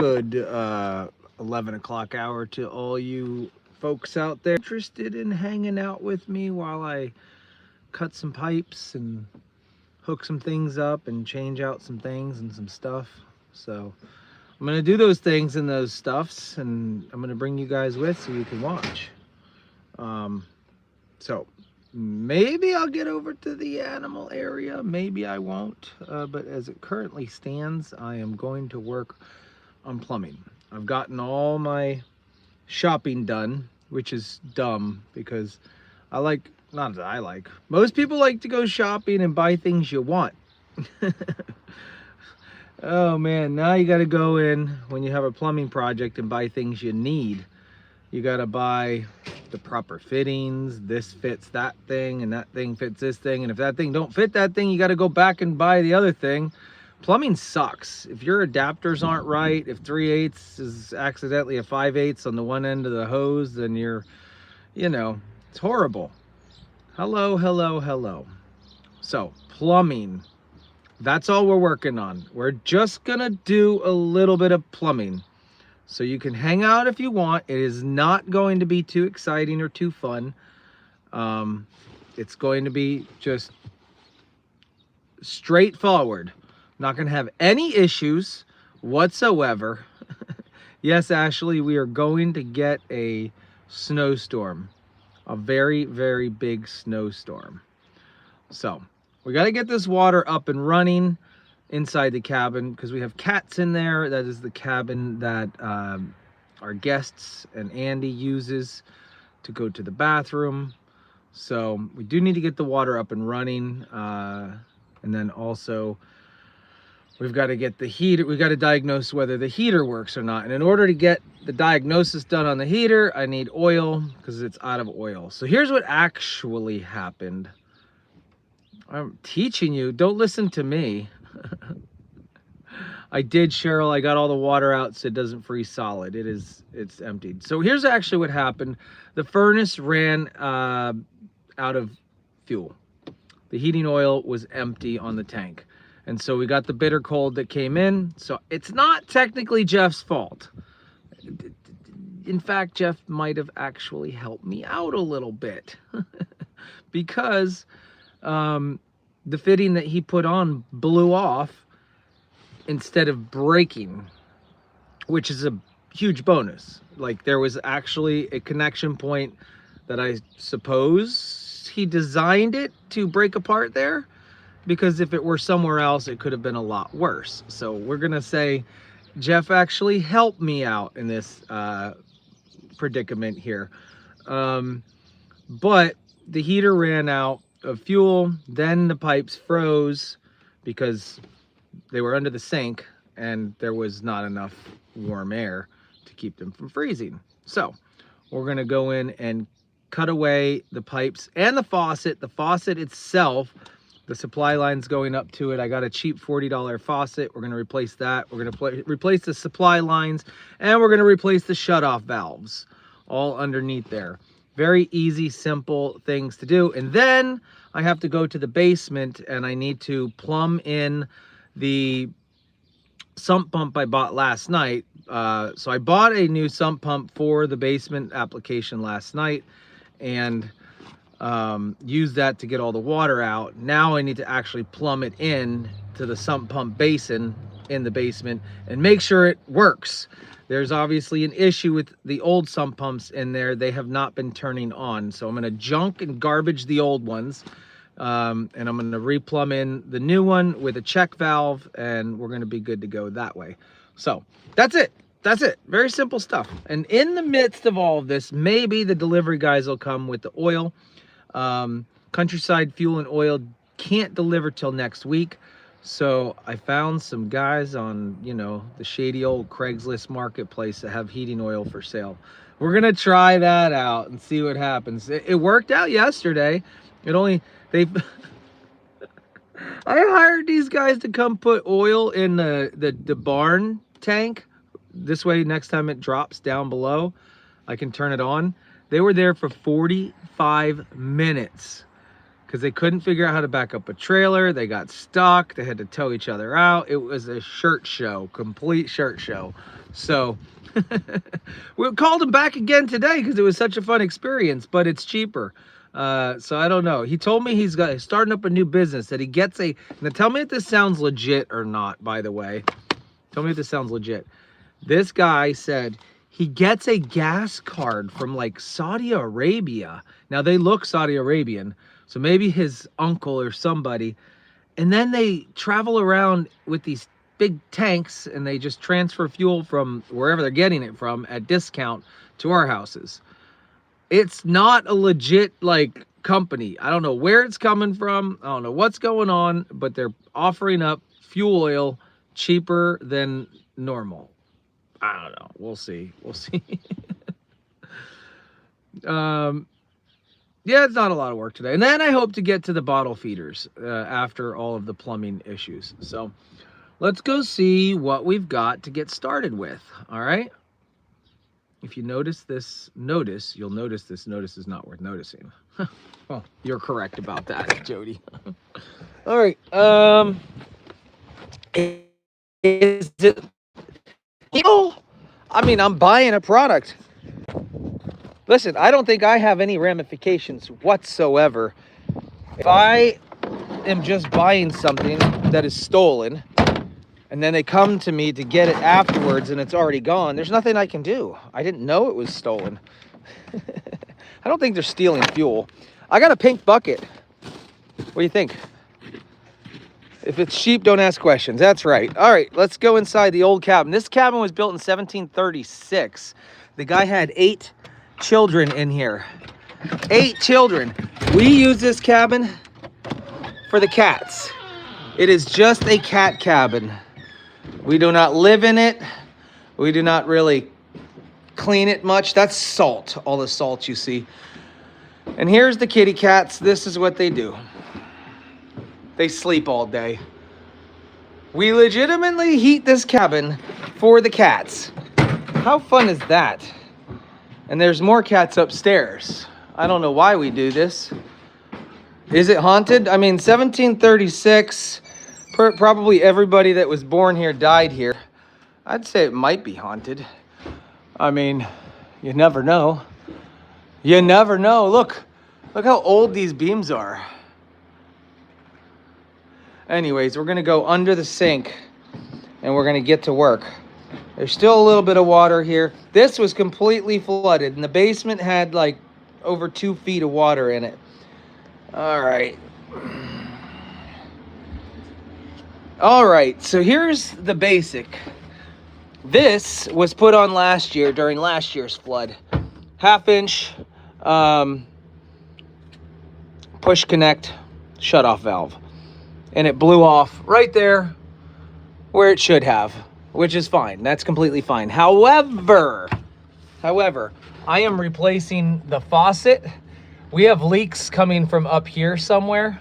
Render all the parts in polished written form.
Good 11 o'clock hour to all you folks out there interested in hanging out with me while I cut some pipes and hook some things up and change out some things and some stuff. So I'm gonna do those things and those stuffs, and I'm gonna bring you guys with so you can watch. So maybe I'll get over to the animal area, maybe I won't, but as it currently stands, I am going to work on plumbing. I've gotten all my shopping done, which is dumb because not that I like, most people like to go shopping and buy things you want. Oh man, now you got to go in when you have a plumbing project and buy things you need. You got to buy the proper fittings. This fits that thing and that thing fits this thing, and if that thing don't fit that thing, you got to go back and buy the other thing. Plumbing sucks. If your adapters aren't right, if 3/8 is accidentally a 5/8 on the one end of the hose, then it's horrible. Hello, hello, hello. So plumbing, that's all we're working on. We're just gonna do a little bit of plumbing. So you can hang out if you want. It is not going to be too exciting or too fun. It's going to be just straightforward. Not going to have any issues whatsoever. Yes, Ashley, we are going to get a snowstorm. A very, very big snowstorm. So we got to get this water up and running inside the cabin because we have cats in there. That is the cabin that our guests and Andy uses to go to the bathroom. So we do need to get the water up and running. And then also we've got to get the heater. We've got to diagnose whether the heater works or not. And in order to get the diagnosis done on the heater, I need oil because it's out of oil. So here's what actually happened. I'm teaching you, don't listen to me. I did, Cheryl. I got all the water out so it doesn't freeze solid. It's emptied. So here's actually what happened. The furnace ran out of fuel. The heating oil was empty on the tank. And so we got the bitter cold that came in. So it's not technically Jeff's fault. In fact, Jeff might have actually helped me out a little bit because the fitting that he put on blew off instead of breaking, which is a huge bonus. Like, there was actually a connection point that I suppose he designed it to break apart there, because if it were somewhere else, it could have been a lot worse. So we're gonna say Jeff actually helped me out in this predicament here. But the heater ran out of fuel, then the pipes froze because they were under the sink and there was not enough warm air to keep them from freezing. So we're gonna go in and cut away the pipes and the faucet. The faucet itself, the supply line's going up to it. I got a cheap $40 faucet. We're gonna replace that. We're gonna replace the supply lines, and we're gonna replace the shutoff valves all underneath there. Very easy, simple things to do. And then I have to go to the basement and I need to plumb in the sump pump I bought last night. So I bought a new sump pump for the basement application last night and used that to get all the water out. Now I need to actually plumb it in to the sump pump basin in the basement and make sure it works. There's obviously an issue with the old sump pumps in there. They have not been turning on. So I'm gonna junk and garbage the old ones. And I'm gonna replumb in the new one with a check valve, and we're gonna be good to go that way. So that's it. That's it. Very simple stuff. And in the midst of all of this, maybe the delivery guys will come with the oil. Countryside Fuel and Oil can't deliver till next week. So I found some guys on, the shady old Craigslist marketplace that have heating oil for sale. We're gonna try that out and see what happens. It worked out yesterday. I hired these guys to come put oil in the barn tank. This way, next time it drops down below, I can turn it on. They were there for 45 minutes because they couldn't figure out how to back up a trailer. They got stuck. They had to tow each other out. It was a shirt show, complete shirt show. So we called him back again today because it was such a fun experience, but it's cheaper. So I don't know. He told me he's starting up a new business, that he gets a, now tell me if this sounds legit or not, by the way. Tell me if this sounds legit. This guy said he gets a gas card from like Saudi Arabia. Now they look Saudi Arabian, so maybe his uncle or somebody. And then they travel around with these big tanks and they just transfer fuel from wherever they're getting it from at discount to our houses. It's not a legit like company. I don't know where it's coming from. I don't know what's going on, but they're offering up fuel oil cheaper than normal. I don't know. We'll see. We'll see. Yeah, it's not a lot of work today. And then I hope to get to the bottle feeders after all of the plumbing issues. So let's go see what we've got to get started with. All right. If you notice this notice, you'll notice this notice is not worth noticing. Well, you're correct about that, Jody. All right. Is it, I mean, I'm buying a product. Listen, I don't think I have any ramifications whatsoever. If I am just buying something that is stolen and then they come to me to get it afterwards and it's already gone, there's nothing I can do. I didn't know it was stolen. I don't think they're stealing fuel. I got a pink bucket. What do you think? If it's cheap, don't ask questions. That's right. All right, let's go inside the old cabin. This cabin was built in 1736. The guy had 8 children in here. 8 children. We use this cabin for the cats. It is just a cat cabin. We do not live in it. We do not really clean it much. That's salt, all the salt you see. And here's the kitty cats. This is what they do. They sleep all day. We legitimately heat this cabin for the cats. How fun is that? And there's more cats upstairs. I don't know why we do this. Is it haunted? I mean, 1736, probably everybody that was born here died here. I'd say it might be haunted. I mean, you never know. You never know. Look how old these beams are. Anyways, we're gonna go under the sink and we're gonna get to work. There's still a little bit of water here. This was completely flooded and the basement had like over 2 feet of water in it. All right. All right, so here's the basic. This was put on last year during last year's flood. 1/2 inch push connect shutoff valve. And it blew off right there where it should have, which is fine. That's completely fine. However, I am replacing the faucet. We have leaks coming from up here somewhere.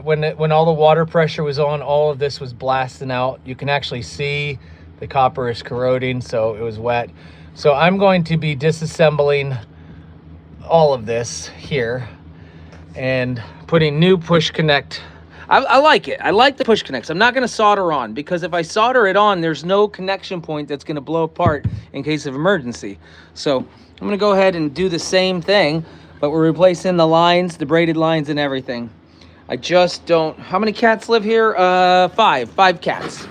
When all the water pressure was on, all of this was blasting out. You can actually see the copper is corroding, so it was wet. So I'm going to be disassembling all of this here and putting new push connect. I like it. I like the push connects. I'm not going to solder on, because if I solder it on, there's no connection point that's going to blow apart in case of emergency. So I'm going to go ahead and do the same thing, but we're replacing the lines, the braided lines and everything. I just don't... How many cats live here? 5 cats.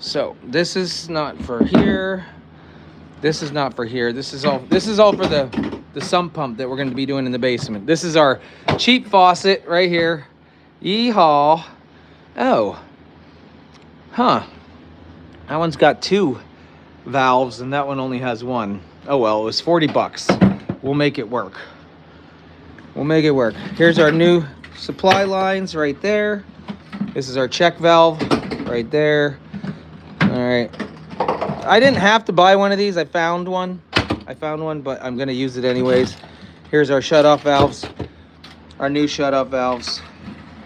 So this is not for here. This is not for here. This is all for the sump pump that we're going to be doing in the basement. This is our cheap faucet right here. Yeehaw. Oh. Huh. That one's got 2 valves and that one only has 1. Oh well, it was 40 bucks. We'll make it work. We'll make it work. Here's our new supply lines right there. This is our check valve right there. All right. I didn't have to buy one of these. I found one, but I'm gonna use it anyways. Here's our shutoff valves. Our new shutoff valves.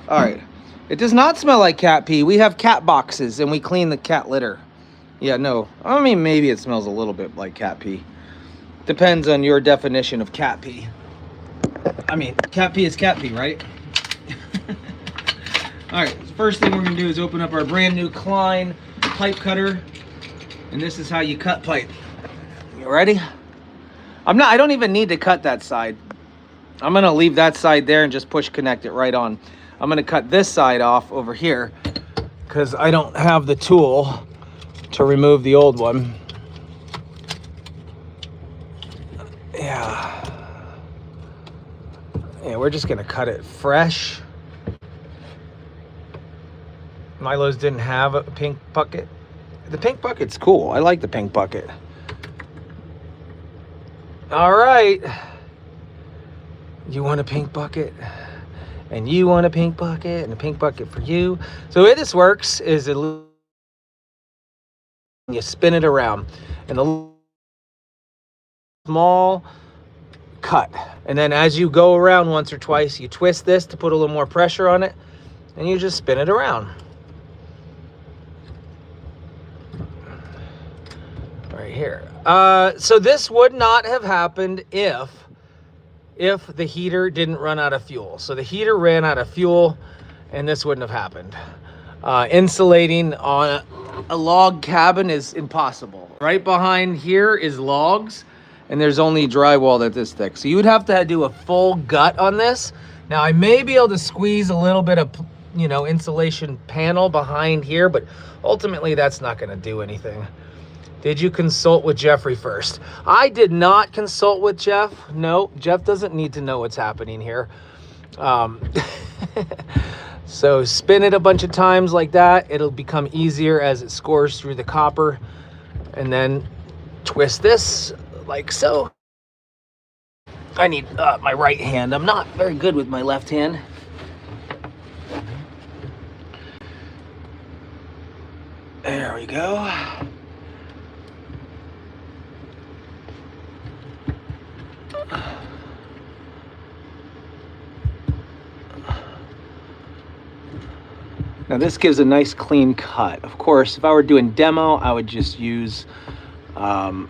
All right. It does not smell like cat pee. We have cat boxes and we clean the cat litter. Yeah, no. I mean, maybe it smells a little bit like cat pee. Depends on your definition of cat pee. I mean, cat pee is cat pee, right? All right, first thing we're gonna do is open up our brand new Klein pipe cutter. And this is how you cut pipe. You ready? I don't even need to cut that side. I'm gonna leave that side there and just push connect it right on. I'm gonna cut this side off over here because I don't have the tool to remove the old one. Yeah, we're just gonna cut it fresh. Milo's didn't have a pink bucket. The pink bucket's cool. I like the pink bucket. All right. You want a pink bucket? And you want a pink bucket, and a pink bucket for you. So the way this works is you spin it around. And the small cut. And then as you go around once or twice, you twist this to put a little more pressure on it. And you just spin it around. Right here. So this would not have happened if the heater didn't run out of fuel. So the heater ran out of fuel and this wouldn't have happened. Insulating on a log cabin is impossible. Right behind here is logs and there's only drywall that's this thick. So you would have to do a full gut on this. Now I may be able to squeeze a little bit of, you know, insulation panel behind here, but ultimately that's not going to do anything. Did you consult with Jeffrey first? I did not consult with Jeff. No, Jeff doesn't need to know what's happening here. So spin it a bunch of times like that. It'll become easier as it scores through the copper. And then twist this like so. I need my right hand. I'm not very good with my left hand. There we go. Now this gives a nice clean cut. Of course, if I were doing demo, I would just use a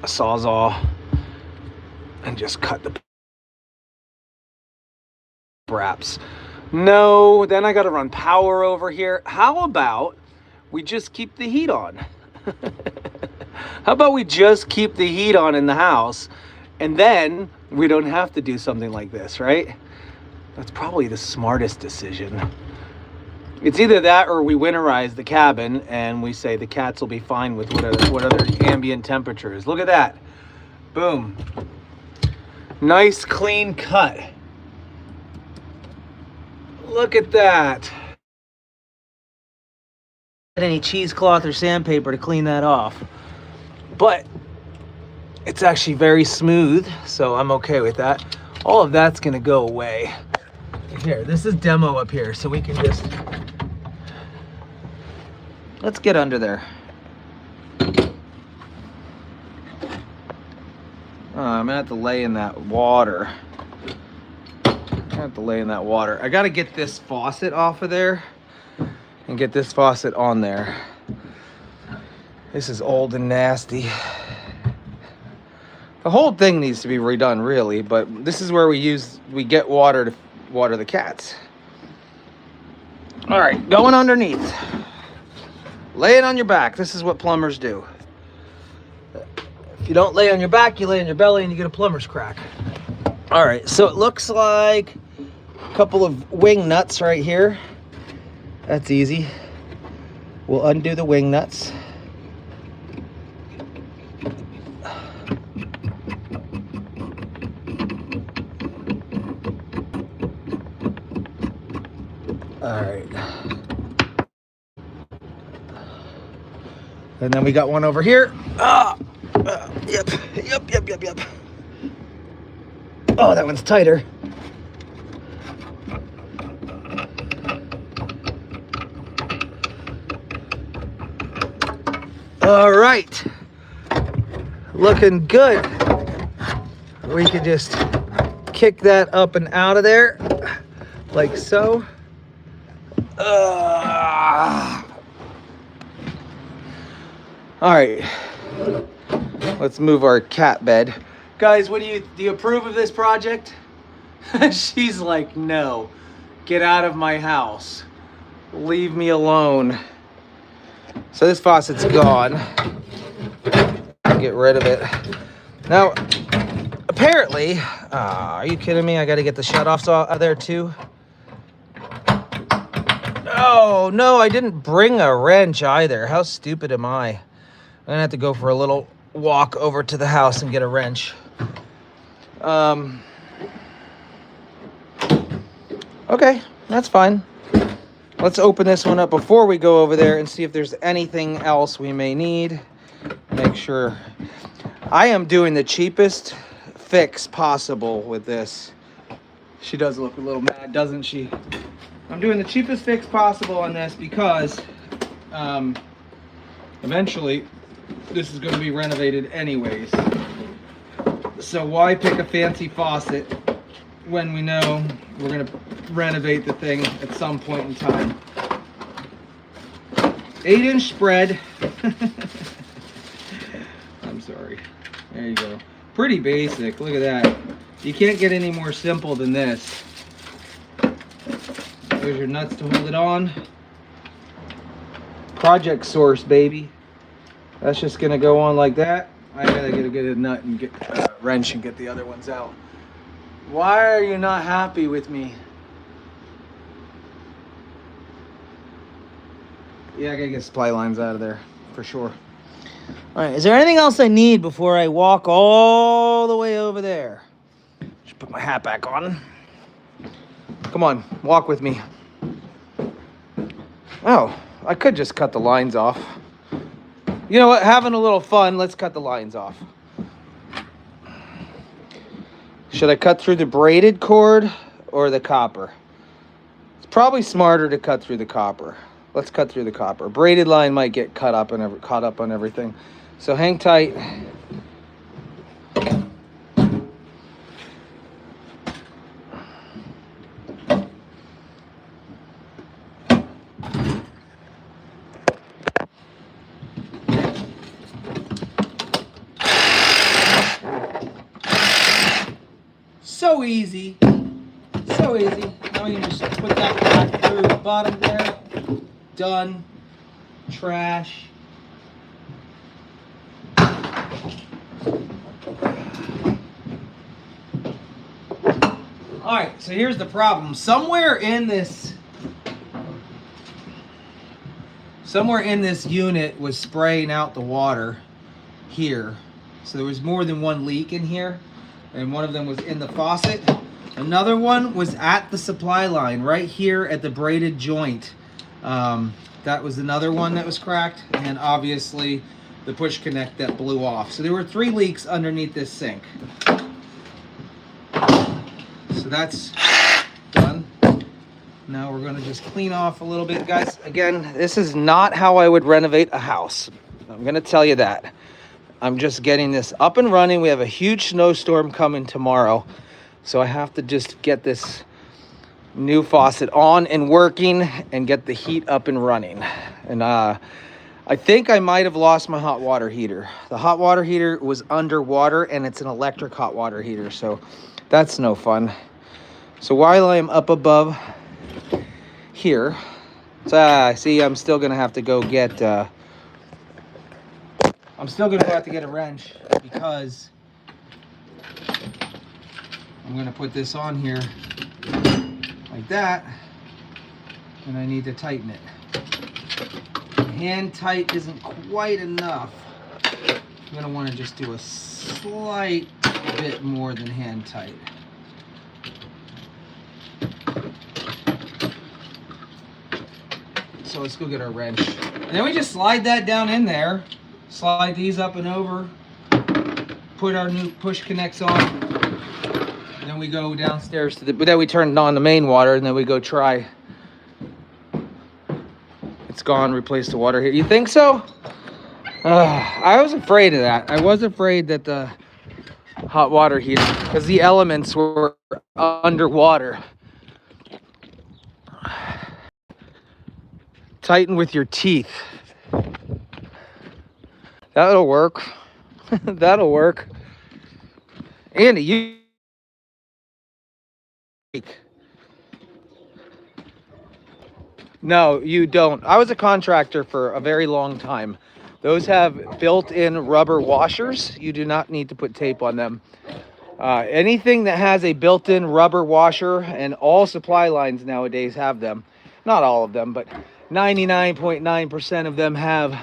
Sawzall and just cut the wraps. No, then I got to run power over here. How about we just keep the heat on? How about we just keep the heat on in the house and then we don't have to do something like this, right? That's probably the smartest decision. It's either that or we winterize the cabin and we say the cats will be fine with whatever ambient temperature is. Look at that. Boom. Nice clean cut. Look at that. Any cheesecloth or sandpaper to clean that off. But it's actually very smooth, so I'm okay with that. All of that's gonna go away. Here, this is demo up here, so we can just... Let's get under there. I'm gonna have to lay in that water. I gotta get this faucet off of there and get this faucet on there. This is old and nasty. The whole thing needs to be redone, really, but this is where we get water to water the cats. All right, going underneath. Lay it on your back. This is what plumbers do. If you don't lay on your back, you lay on your belly and you get a plumber's crack. All right, so it looks like a couple of wing nuts right here. That's easy. We'll undo the wing nuts. All right. And then we got one over here. Yep. Oh, that one's tighter. All right. Looking good. We can just kick that up and out of there like so. All right, let's move our cat bed. Guys, what do you approve of this project? She's like, no, get out of my house. Leave me alone. So this faucet's gone. Get rid of it. Now, apparently, are you kidding me? I got to get the shutoffs out of there too. Oh, no, I didn't bring a wrench either. How stupid am I? I'm going to have to go for a little walk over to the house and get a wrench. Okay, that's fine. Let's open this one up before we go over there and see if there's anything else we may need. Make sure. I am doing the cheapest fix possible with this. She does look a little mad, doesn't she? I'm doing the cheapest fix possible on this because eventually this is going to be renovated anyways. So why pick a fancy faucet when we know we're going to renovate the thing at some point in time? 8-inch spread. I'm sorry. There you go. Pretty basic. Look at that. You can't get any more simple than this. There's your nuts to hold it on. Project source, baby. That's just gonna go on like that. I gotta get a nut and get a wrench and get the other ones out. Why are you not happy with me? Yeah, I gotta get supply lines out of there for sure. All right, is there anything else I need before I walk all the way over there? Just put my hat back on. Come on, walk with me. Oh, I could just cut the lines off. You know what, having a little fun, let's cut the lines off. Should I cut through the braided cord or the copper? It's probably smarter to cut through the copper. Let's cut through the copper. Braided line might get caught up on everything. So hang tight. So easy. So easy. Now we can just put that back through the bottom there. Done. Trash. All right, so here's the problem. Somewhere in this unit was spraying out the water here. So there was more than one leak in here, and one of them was in the faucet. Another one was at the supply line right here at the braided joint. That was another one that was cracked, and obviously the push connect that blew off. So there were 3 leaks underneath this sink. So that's done. Now we're going to just clean off a little bit. Guys, again, this is not how I would renovate a house. I'm going to tell you that. I'm just getting this up and running. We have a huge snowstorm coming tomorrow. So I have to just get this new faucet on and working and get the heat up and running. And I think I might have lost my hot water heater. The hot water heater was underwater, and it's an electric hot water heater, so that's no fun. So while I am up above here, see, I'm still gonna have to go get a wrench, because I'm gonna put this on here like that, and I need to tighten it. Hand tight isn't quite enough. I'm gonna want to just do a slight bit more than hand tight. So let's go get our wrench. And then we just slide that down in there, slide these up and over, put our new push connects on, and then we go downstairs to then we turn on the main water, and then we go try. It's gone, replace the water here. You think so? I was afraid of that. I was afraid that the hot water heater, because the elements were underwater. Tighten with your teeth. That'll work. That'll work. Andy, you No, you don't. I was a contractor for a very long time. Those have built-in rubber washers. You do not need to put tape on them. Anything that has a built-in rubber washer, and all supply lines nowadays have them. Not all of them, but 99.9% of them have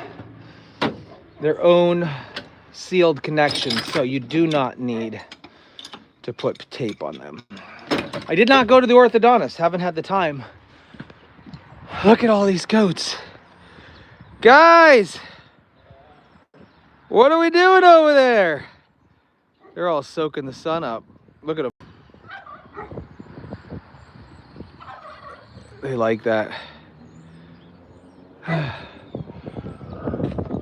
their own sealed connections, so you do not need to put tape on them. I did not go to the orthodontist, haven't had the time. Look at all these goats. Guys, what are we doing over there? They're all soaking the sun up. Look at them. They like that.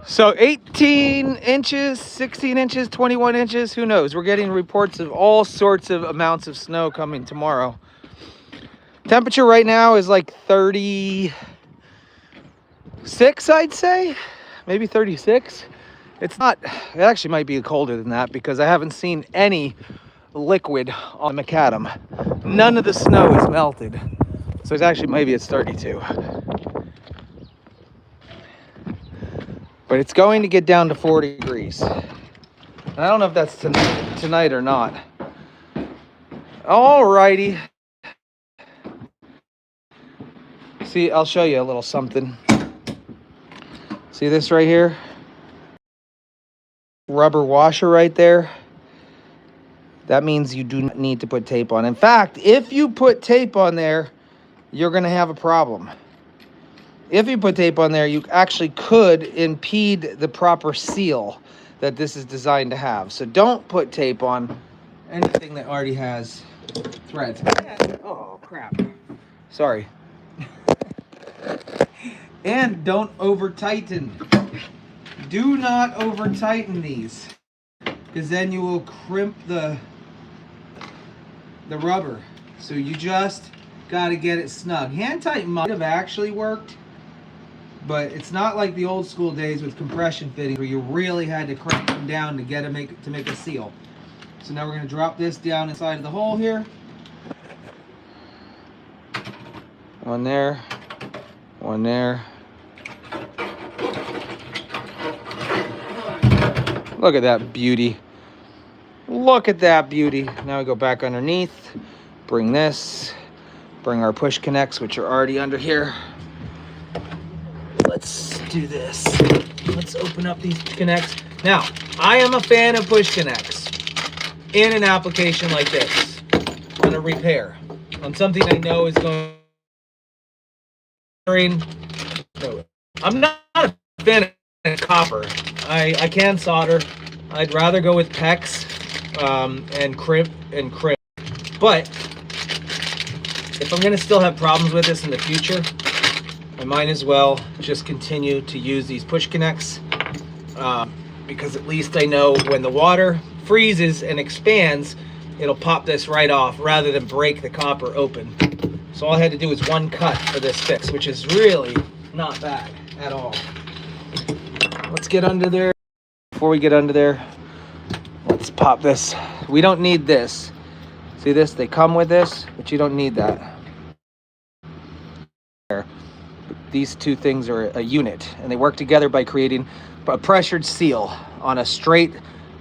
So 18 inches, 16 inches, 21 inches, who knows? We're getting reports of all sorts of amounts of snow coming tomorrow. Temperature right now is like 36, I'd say. Maybe 36. It's not, it actually might be colder than that because I haven't seen any liquid on the macadam. None of the snow is melted. So it's actually, maybe it's 32. But it's going to get down to 40 degrees. And I don't know if that's tonight or not. Alrighty. See, I'll show you a little something. See this right here? Rubber washer right there. That means you do not need to put tape on. In fact, if you put tape on there, you're going to have a problem. If you put tape on there, you actually could impede the proper seal that this is designed to have. So don't put tape on anything that already has threads. Oh, crap. Sorry. And don't over tighten. Do not over tighten these, because then you will crimp the rubber. So you just got to get it snug. Hand tighten might have actually worked, but it's not like the old school days with compression fittings where you really had to crank them down to get to make a seal. So now we're going to drop this down inside of the hole here. One there, one there. Look at that beauty. Look at that beauty. Now we go back underneath, bring this, bring our push connects, which are already under here. Let's do this. Let's open up these connects. Now, I am a fan of push connects in an application like this, on a repair, on something I know is going. I'm not a fan of copper. I can solder. I'd rather go with PEX and crimp. But if I'm gonna still have problems with this in the future, I might as well just continue to use these push connects because at least I know when the water freezes and expands, it'll pop this right off rather than break the copper open. So all I had to do was one cut for this fix, which is really not bad at all. Let's get under there. Before we get under there, let's pop this. We don't need this. See this? They come with this, but you don't need that. These two things are a unit, and they work together by creating a pressured seal on a straight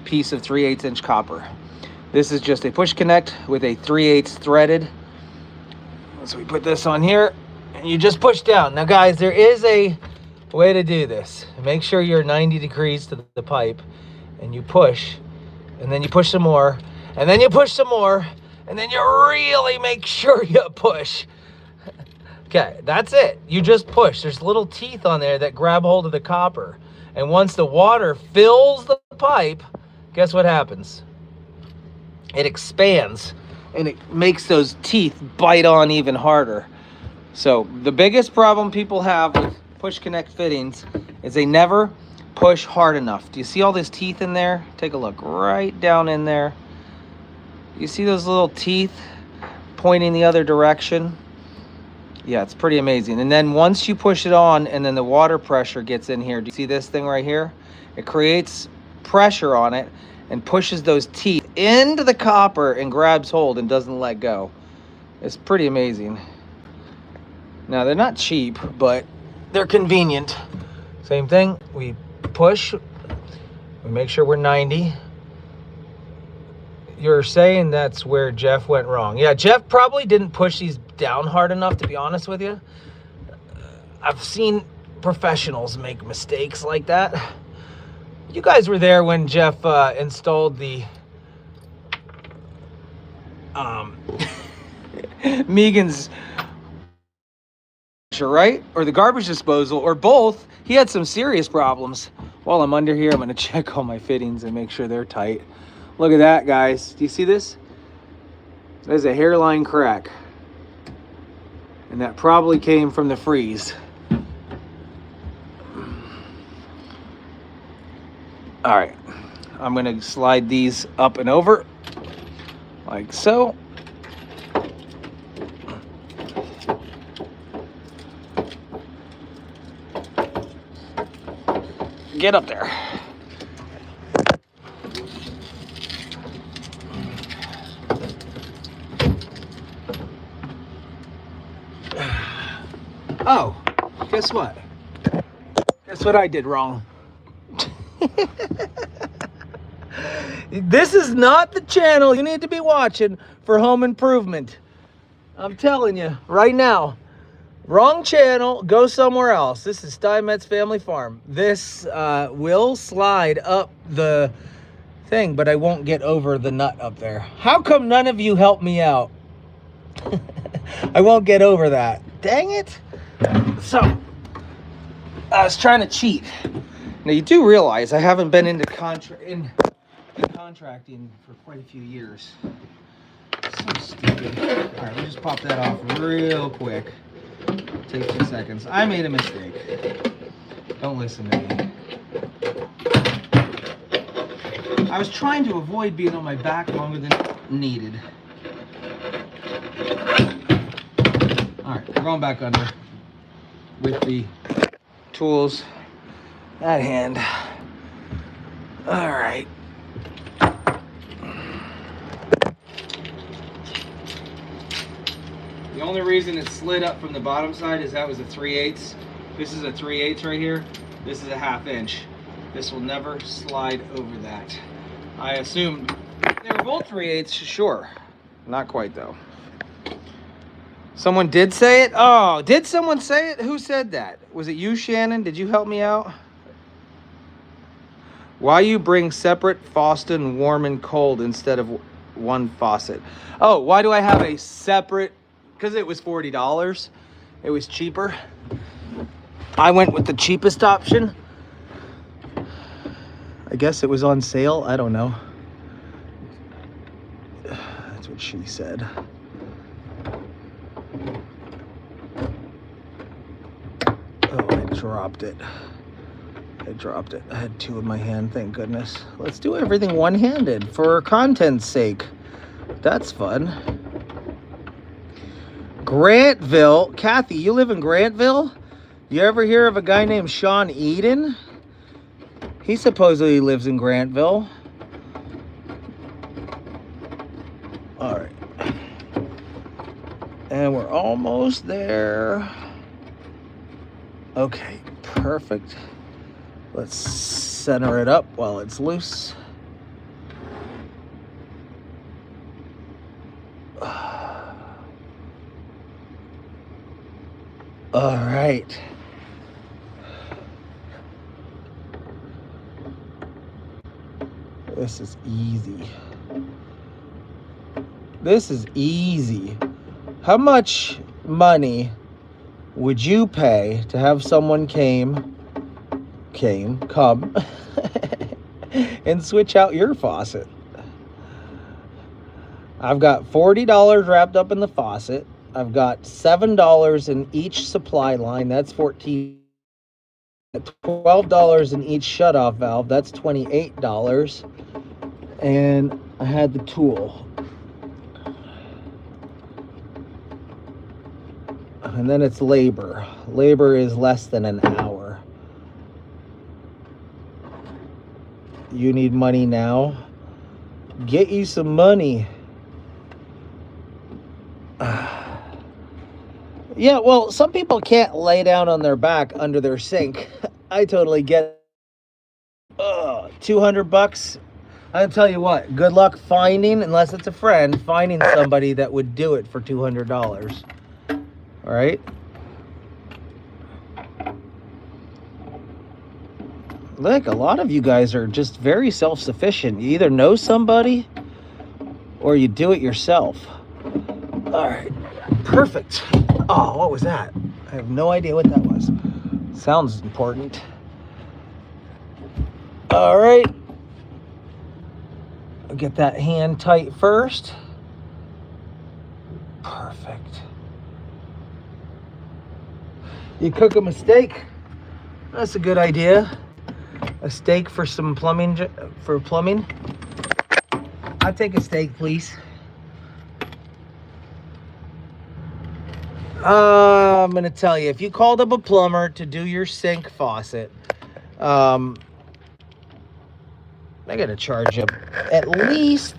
piece of 3/8 inch copper. This is just a push connect with a 3/8 threaded. So we put this on here, and you just push down. Now guys, there is a way to do this. Make sure you're 90 degrees to the pipe, and you push, and then you push some more, and then you push some more, and then you really make sure you push. Okay, that's it. You just push. There's little teeth on there that grab hold of the copper. And once the water fills the pipe, guess what happens? It expands, and it makes those teeth bite on even harder. So the biggest problem people have with push connect fittings is they never push hard enough. Do you see all these teeth in there? Take a look right down in there. You see those little teeth pointing the other direction? Yeah, it's pretty amazing. And then once you push it on and then the water pressure gets in here, do you see this thing right here? It creates pressure on it and pushes those teeth into the copper and grabs hold and doesn't let go. It's pretty amazing. Now, they're not cheap, but they're convenient. Same thing, we push, we make sure we're 90. You're saying that's where Jeff went wrong. Yeah, Jeff probably didn't push these down hard enough, to be honest with you. I've seen professionals make mistakes like that. You guys were there when Jeff installed the Megan's, right? Or the garbage disposal, or both. He had some serious problems. While I'm under here, I'm gonna check all my fittings and make sure they're tight. Look at that, guys. Do you see this? There's a hairline crack. And that probably came from the freeze. All right, I'm gonna slide these up and over, like so. Get up there. Oh, guess what? Guess what I did wrong? This is not the channel you need to be watching for home improvement. I'm telling you right now. Wrong channel, go somewhere else. This is Steinmetzfamilyfarm. This will slide up the thing, but I won't get over the nut up there. How come none of you help me out? I won't get over that. Dang it. So, I was trying to cheat. Now, you do realize I haven't been into contracting for quite a few years. So stupid. All right, we'll just pop that off real quick. Take 2 seconds. I made a mistake. Don't listen to me. I was trying to avoid being on my back longer than needed. All right, we're going back under with the tools at hand. All right. The only reason it slid up from the bottom side is that was a 3/8. This is a 3/8 right here. This is a 1/2 inch. This will never slide over that. I assumed they were both 3/8, sure. Not quite though. Someone did say it? Oh, did someone say it? Who said that? Was it you, Shannon? Did you help me out? Why you bring separate faucet and warm and cold instead of one faucet? Oh, why do I have a separate? Because it was $40. It was cheaper. I went with the cheapest option. I guess it was on sale. I don't know. That's what she said. Oh, I dropped it. I had two in my hand, thank goodness. Let's do everything one-handed for content's sake. That's fun. Grantville. Kathy, you live in Grantville? You ever hear of a guy named Sean Eden? He supposedly lives in Grantville. All right. And we're almost there. Okay, perfect. Let's center it up while it's loose. All right. This is easy. This is easy. How much money would you pay to have someone come and switch out your faucet? I've got $40 wrapped up in the faucet. I've got $7 in each supply line. That's $14. $12 in each shutoff valve. That's $28. And I had the tool. And then it's labor. Labor is less than an hour. You need money now? Get you some money. Yeah, well, some people can't lay down on their back under their sink. I totally get it. 200 bucks. I'll tell you what, good luck finding, unless it's a friend, finding somebody that would do it for $200. All right? Look, a lot of you guys are just very self-sufficient. You either know somebody or you do it yourself. All right, perfect. Oh, what was that? I have no idea what that was. Sounds important. All right. I'll get that hand tight first. Perfect. You cook them a steak. That's a good idea. A steak for some plumbing, I'll take a steak, please. I'm gonna tell you, if you called up a plumber to do your sink faucet, they're gonna charge you at least,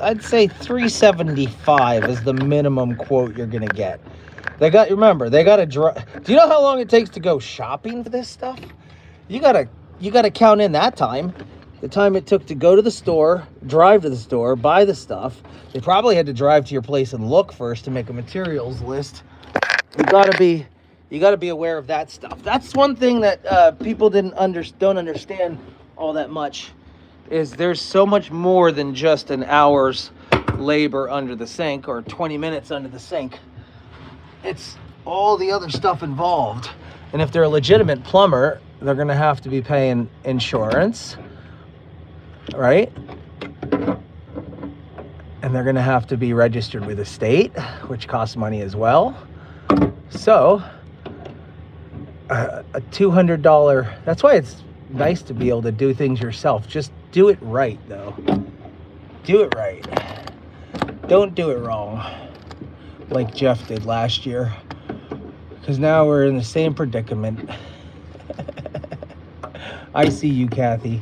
I'd say $375 is the minimum quote you're gonna get. They got, remember, they gotta drive. Do you know how long it takes to go shopping for this stuff? You gotta count in that time. The time it took to go to the store, drive to the store, buy the stuff. They probably had to drive to your place and look first to make a materials list. You gotta be aware of that stuff. That's one thing that people don't understand all that much, is there's so much more than just an hour's labor under the sink or 20 minutes under the sink. It's all the other stuff involved. And if they're a legitimate plumber, they're gonna have to be paying insurance, right? And they're gonna have to be registered with the state, which costs money as well. So a $200, that's why it's nice to be able to do things yourself. Just do it right, though. Do it right. Don't do it wrong like Jeff did last year, because now we're in the same predicament. I see you, Kathy.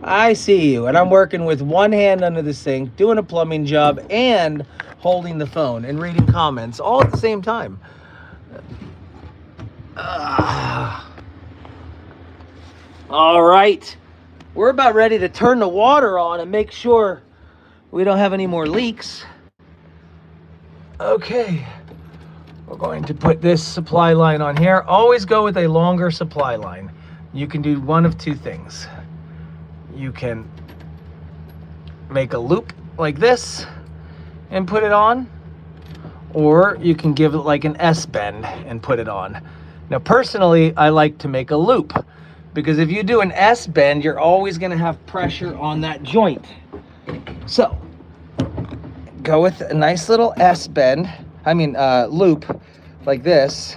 I see you. And I'm working with one hand under the sink, doing a plumbing job, and holding the phone and reading comments all at the same time. All right. We're about ready to turn the water on and make sure we don't have any more leaks. Okay. We're going to put this supply line on here. Always go with a longer supply line. You can do one of two things. You can make a loop like this and put it on, or you can give it like an S-bend and put it on. Now, personally, I like to make a loop, because if you do an S-bend, you're always gonna have pressure on that joint. So, go with a nice little S-bend, loop like this,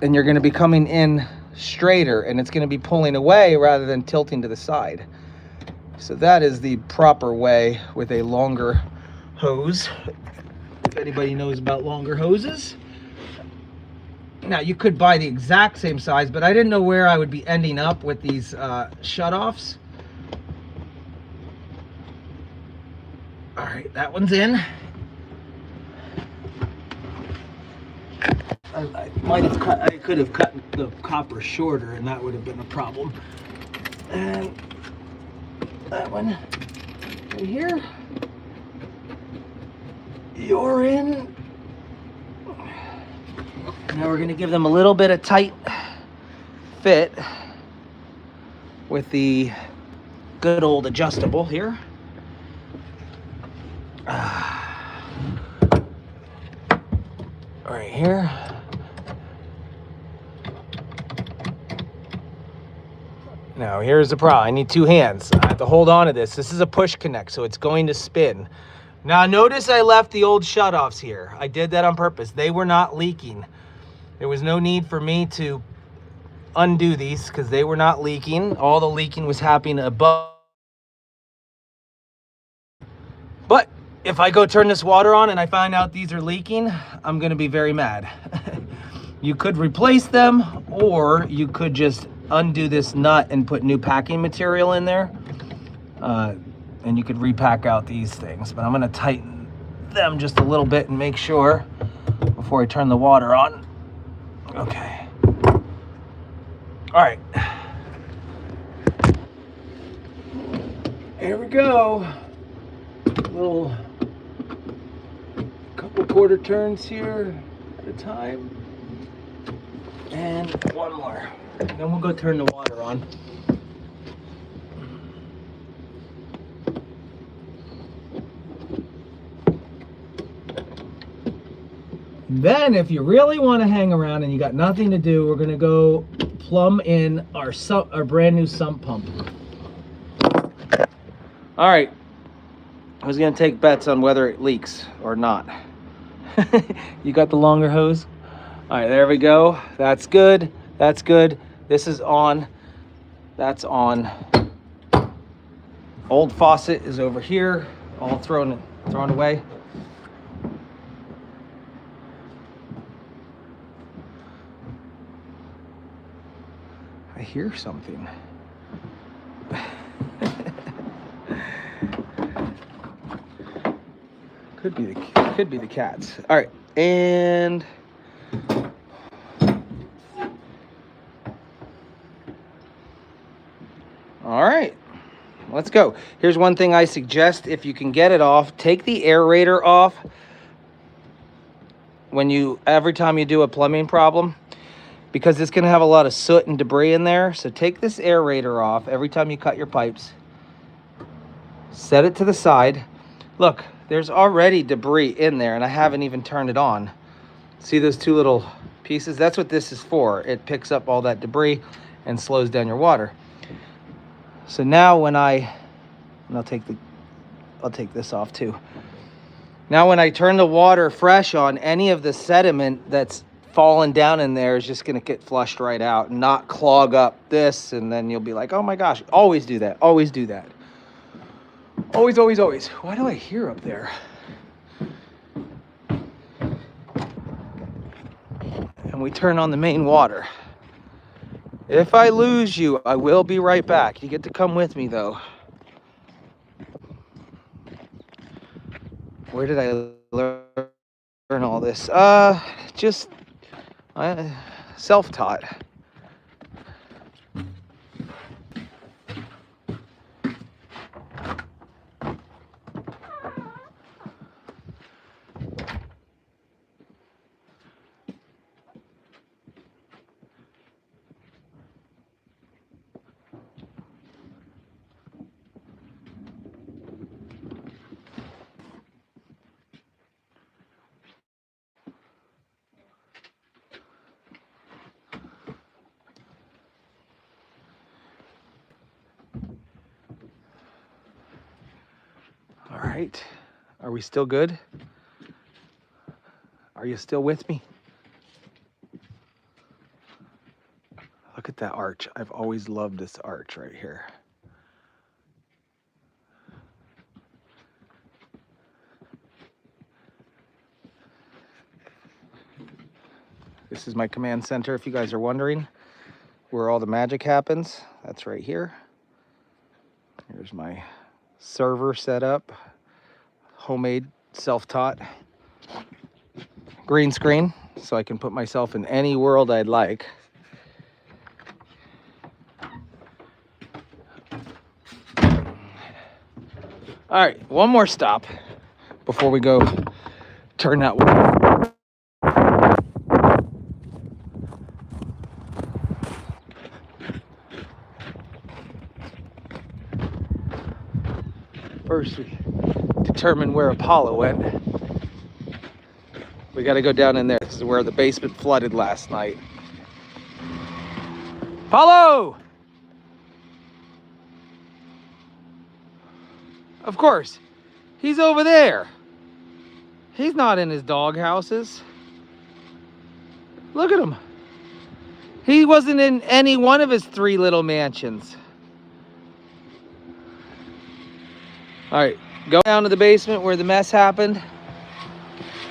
and you're gonna be coming in straighter, and it's gonna be pulling away rather than tilting to the side. So that is the proper way with a longer hose, if anybody knows about longer hoses. Now, you could buy the exact same size, but I didn't know where I would be ending up with these shutoffs. All right, that one's in. I could have cut the copper shorter, and that would have been a problem. And that one right here. You're in. Now we're gonna give them a little bit of tight fit with the good old adjustable here. Right here. Now here's the problem. I need two hands. I have to hold on to this. This is a push connect, so it's going to spin. Now notice I left the old shutoffs here. I did that on purpose. They were not leaking. There was no need for me to undo these because they were not leaking. All the leaking was happening above. But if I go turn this water on and I find out these are leaking, I'm gonna be very mad. You could replace them, or you could just undo this nut and put new packing material in there. And you could repack out these things, but I'm gonna tighten them just a little bit and make sure before I turn the water on. Okay. All right. Here we go. Little couple quarter turns here at a time. And one more. And then we'll go turn the water on. Then if you really want to hang around and you got nothing to do, we're going to go plumb in our brand new sump pump. All right, I was going to take bets on whether it leaks or not. You got the longer hose? All right, there we go. That's good. That's good. This is on. That's on. Old faucet is over here, all thrown away. I hear something. Could be the cats. All right, and all right, let's go. Here's one thing I suggest: if you can get it off, take the aerator off every time you do a plumbing problem, because it's going to have a lot of soot and debris in there. So take this aerator off every time you cut your pipes. Set it to the side. Look, there's already debris in there and I haven't even turned it on. See those two little pieces? That's what this is for. It picks up all that debris and slows down your water. So now when I'll take this off too. Now when I turn the water fresh on, any of the sediment that's falling down in there is just going to get flushed right out and not clog up this, and then you'll be like, oh my gosh. Always do that. Always do that. Always, always, always. Why do I hear up there? And we turn on the main water. If I lose you, I will be right back. You get to come with me though. Where did I learn all this? Just self-taught. All right, are we still good? Are you still with me? Look at that arch. I've always loved this arch right here. This is my command center, if you guys are wondering where all the magic happens. That's right here. Here's my server set up, homemade, self-taught, green screen, so I can put myself in any world I'd like. All right, one more stop before we go turn that water. First, we determine where Apollo went. We got to go down in there. This is where the basement flooded last night. Apollo! Of course, he's over there. He's not in his dog houses. Look at him. He wasn't in any one of his 3 little mansions. All right, go down to the basement where the mess happened,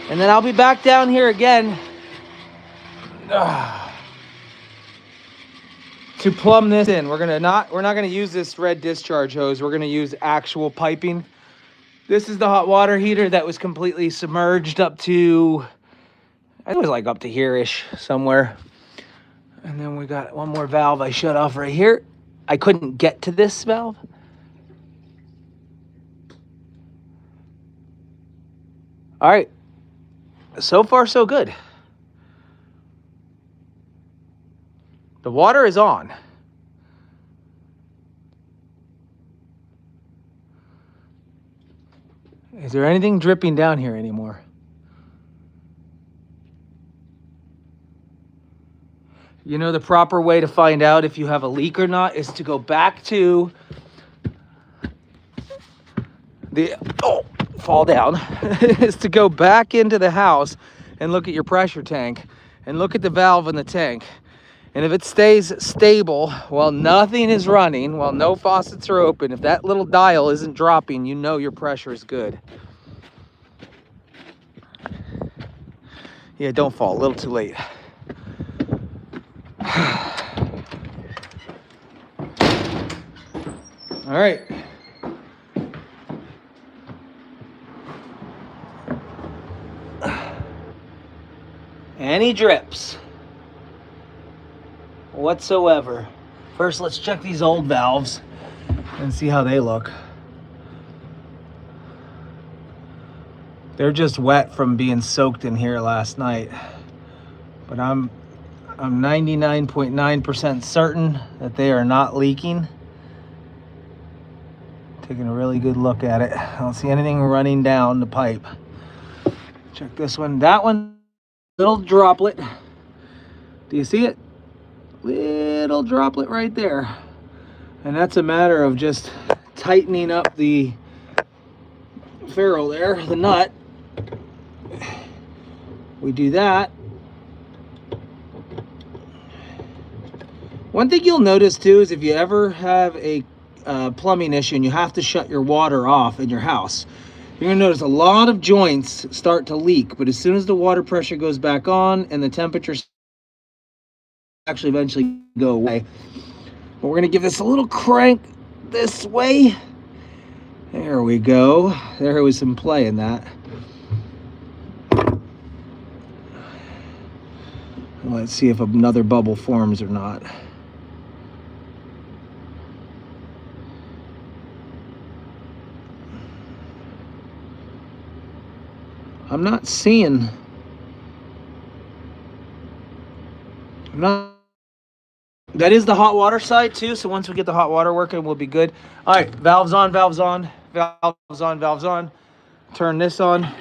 and then I'll be back down here again to plumb this in. We're not gonna use this red discharge hose. We're gonna use actual piping This is the hot water heater that was completely submerged up to, I think it was like up to here-ish somewhere. And then we got one more valve I shut off right here. I couldn't get to this valve. All right, so far so good. The water is on. Is there anything dripping down here anymore? You know, the proper way to find out if you have a leak or not is to go back to the, fall down, is to go back into the house and look at your pressure tank and look at the valve in the tank. And if it stays stable while nothing is running, while no faucets are open, if that little dial isn't dropping, you know your pressure is good. Yeah, don't fall, a little too late. All right. Any drips whatsoever. First, let's check these old valves and see how they look. They're just wet from being soaked in here last night. But I'm 99.9% certain that they are not leaking. Taking a really good look at it. I don't see anything running down the pipe. Check this one. That one, little droplet. Do you see it? Little droplet right there. And that's a matter of just tightening up the ferrule there, the nut. We do that. One thing you'll notice too is if you ever have a plumbing issue and you have to shut your water off in your house, you're gonna notice a lot of joints start to leak, but as soon as the water pressure goes back on and the temperature actually eventually go away. But we're gonna give this a little crank this way. There we go. There was some play in that. Let's see if another bubble forms or not. I'm not seeing. That is the hot water side too, so once we get the hot water working, we'll be good. All right, valves on, valves on, valves on, valves on. Turn this on.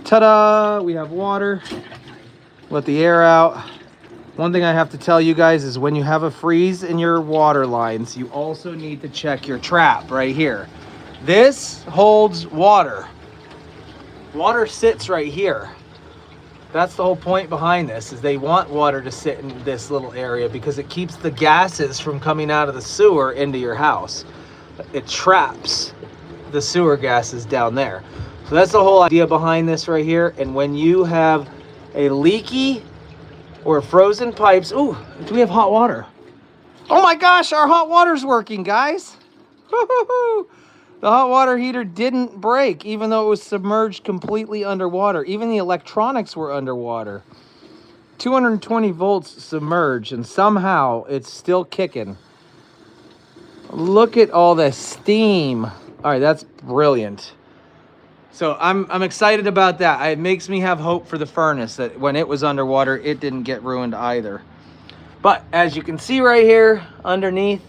Ta-da! We have water. Let the air out. One thing I have to tell you guys is when you have a freeze in your water lines, you also need to check your trap right here. This holds water. Water sits right here. That's the whole point behind this, is they want water to sit in this little area because it keeps the gases from coming out of the sewer into your house. It traps the sewer gases down there. So that's the whole idea behind this right here. And when you have a leaky or frozen pipes, ooh, do we have hot water? Oh my gosh, our hot water's working, guys. Woo-hoo-hoo. The hot water heater didn't break, even though it was submerged completely underwater. Even the electronics were underwater. 220 volts submerged, and somehow it's still kicking. Look at all the steam. All right, that's brilliant. So I'm excited about that. It makes me have hope for the furnace, that when it was underwater, it didn't get ruined either. But as you can see right here underneath,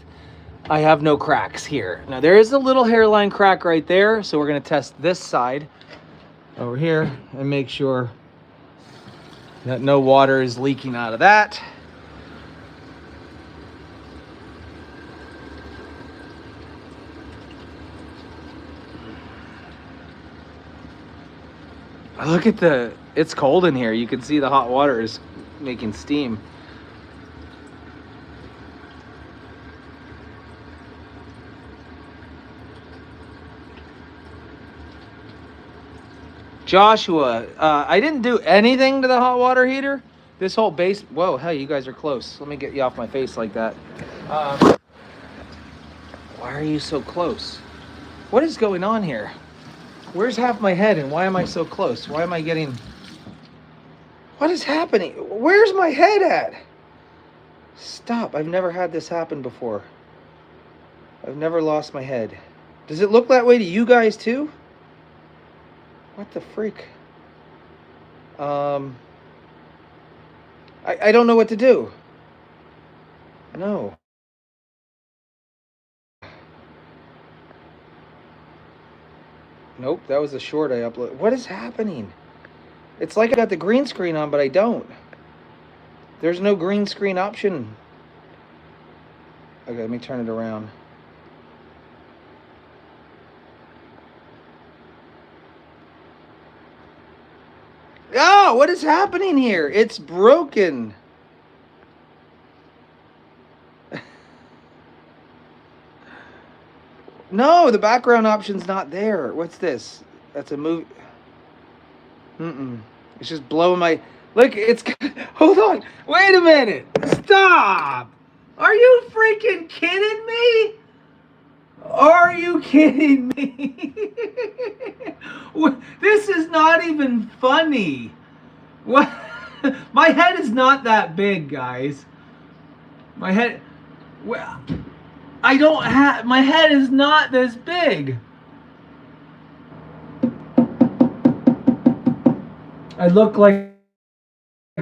I have no cracks here. Now there is a little hairline crack right there, so we're gonna test this side over here and make sure that no water is leaking out of that. Look at it's cold in here. You can see the hot water is making steam. Joshua, I didn't do anything to the hot water heater. This whole base, whoa, hey, you guys are close. Let me get you off my face like that. Why are you so close? What is going on here? Where's half my head and why am I so close? Why am I getting... What is happening? Where's my head at? Stop. I've never had this happen before. I've never lost my head. Does it look that way to you guys too? What the freak? I don't know what to do. No. Nope, that was a short I uploaded. What is happening? It's like I got the green screen on, but I don't. There's no green screen option. Okay, let me turn it around. Oh, what is happening here? It's broken. No, the background option's not there. What's this? That's a movie. It's just blowing my... Look, it's... Hold on. Wait a minute. Stop. Are you freaking kidding me? Are you kidding me? This is not even funny. What? My head is not that big, guys. My head... Well, I don't have... My head is not this big. I look like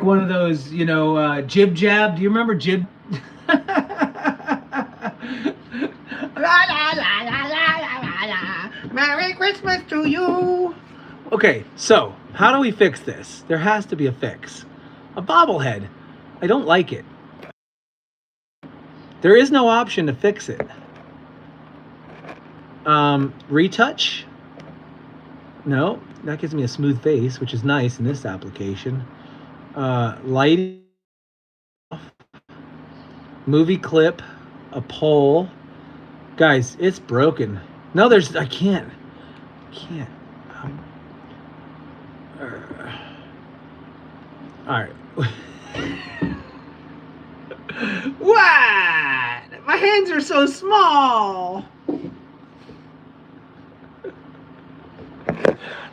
one of those, you know, Jib Jab. Do you remember Jib? Merry Christmas to you. Okay, so how do we fix this? There has to be a fix. A bobblehead. I don't like it. There is no option to fix it. Retouch? No, that gives me a smooth face, which is nice in this application. Lighting. Movie clip. A pole. Guys, it's broken. No, there's... I can't. Alright. What? My hands are so small.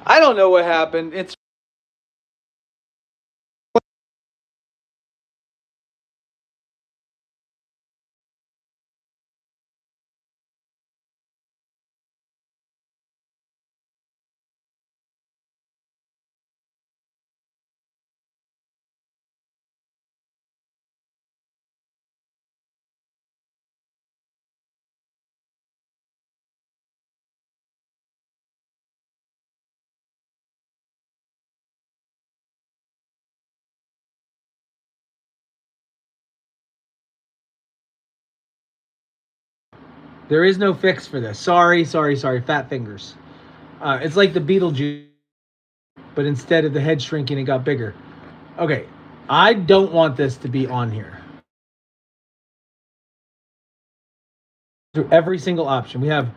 I don't know what happened. It's... There is no fix for this. Sorry. Fat fingers. It's like the Beetlejuice, but instead of the head shrinking, it got bigger. Okay, I don't want this to be on here. Through every single option. We have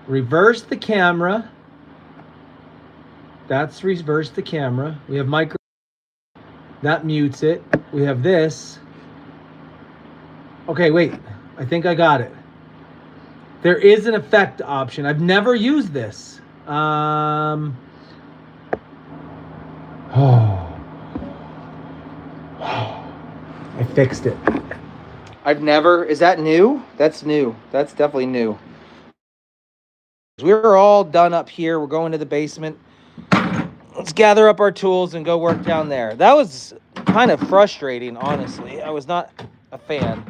reverse the camera. That's reverse the camera. We have micro. That mutes it. We have this. Okay, wait. I think I got it. There is an effect option. I've never used this. I fixed it. I've never... Is that new? That's new. That's definitely new. We're all done up here. We're going to the basement. Let's gather up our tools and go work down there. That was kind of frustrating, honestly. I was not a fan.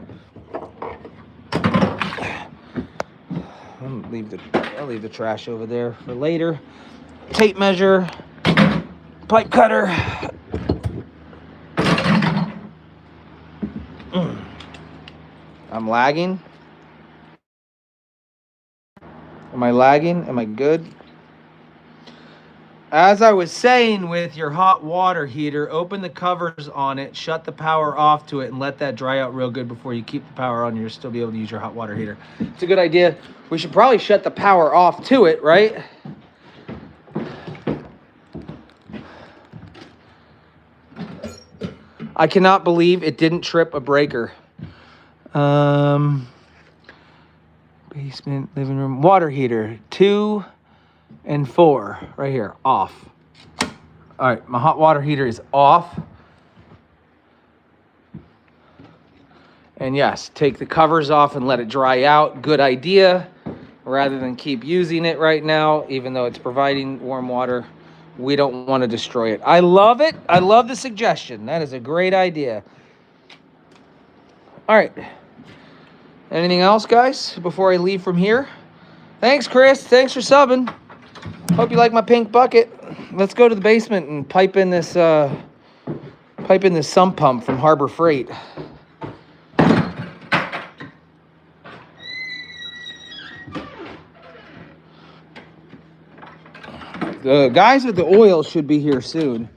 I'll leave the trash over there for later. Tape measure, pipe cutter. I'm lagging. Am I lagging? Am I good? As I was saying with your hot water heater, open the covers on it, shut the power off to it, and let that dry out real good before you keep the power on. You'll still be able to use your hot water heater. It's a good idea. We should probably shut the power off to it, right? I cannot believe it didn't trip a breaker. Basement, living room, water heater. 2 and 4 right here, off. All right, my hot water heater is off. And yes, take the covers off and let it dry out. Good idea. Rather than keep using it right now, even though it's providing warm water, we don't want to destroy it. I love it. I love the suggestion. That is a great idea. All right. Anything else, guys, before I leave from here? Thanks, Chris. Thanks for subbing. Hope you like my pink bucket. Let's go to the basement and pipe in this sump pump from Harbor Freight. The guys with the oil should be here soon.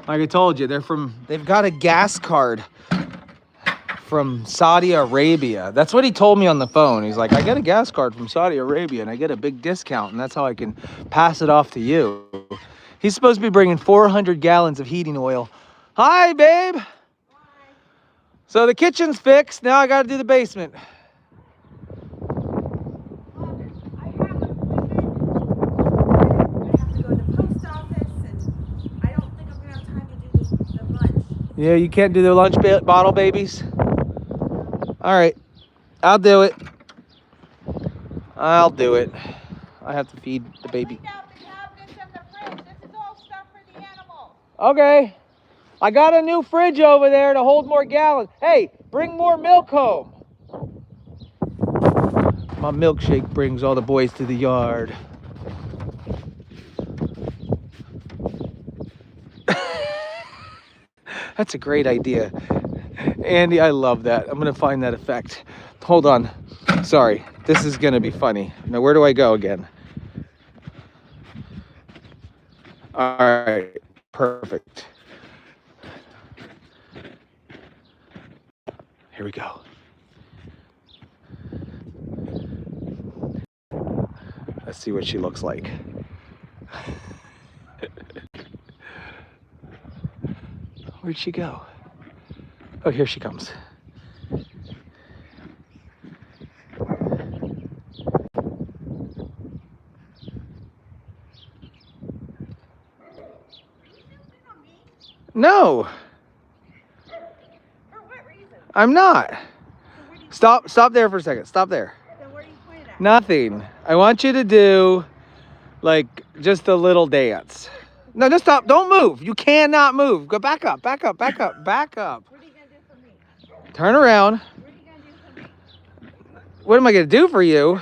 Like I told you, they've got a gas card from Saudi Arabia. That's what he told me on the phone. He's like, I get a gas card from Saudi Arabia and I get a big discount, and that's how I can pass it off to you. He's supposed to be bringing 400 gallons of heating oil. Hi, babe. Hi. So the kitchen's fixed. Now I got to do the basement. Yeah, you can't do the lunch bottle babies? All right, I'll do it. I'll do it. I have to feed the baby. Clean out the cabinets and the fridge. This is all stuff for the animals. Okay. I got a new fridge over there to hold more gallons. Hey, bring more milk home. My milkshake brings all the boys to the yard. That's a great idea. Andy, I love that. I'm going to find that effect. Hold on. Sorry. This is going to be funny. Now, where do I go again? All right. Perfect. Here we go. Let's see what she looks like. Where'd she go? Oh, here she comes. No. For what reason? I'm not. So Stop there for a second. Stop there. then where do you point at? Nothing. I want you to do like just a little dance. No, just stop. Don't move. You cannot move. Go back up, back up, back up, back up. What are you going to do for me? Turn around. What are you going to do for me? What am I going to do for you?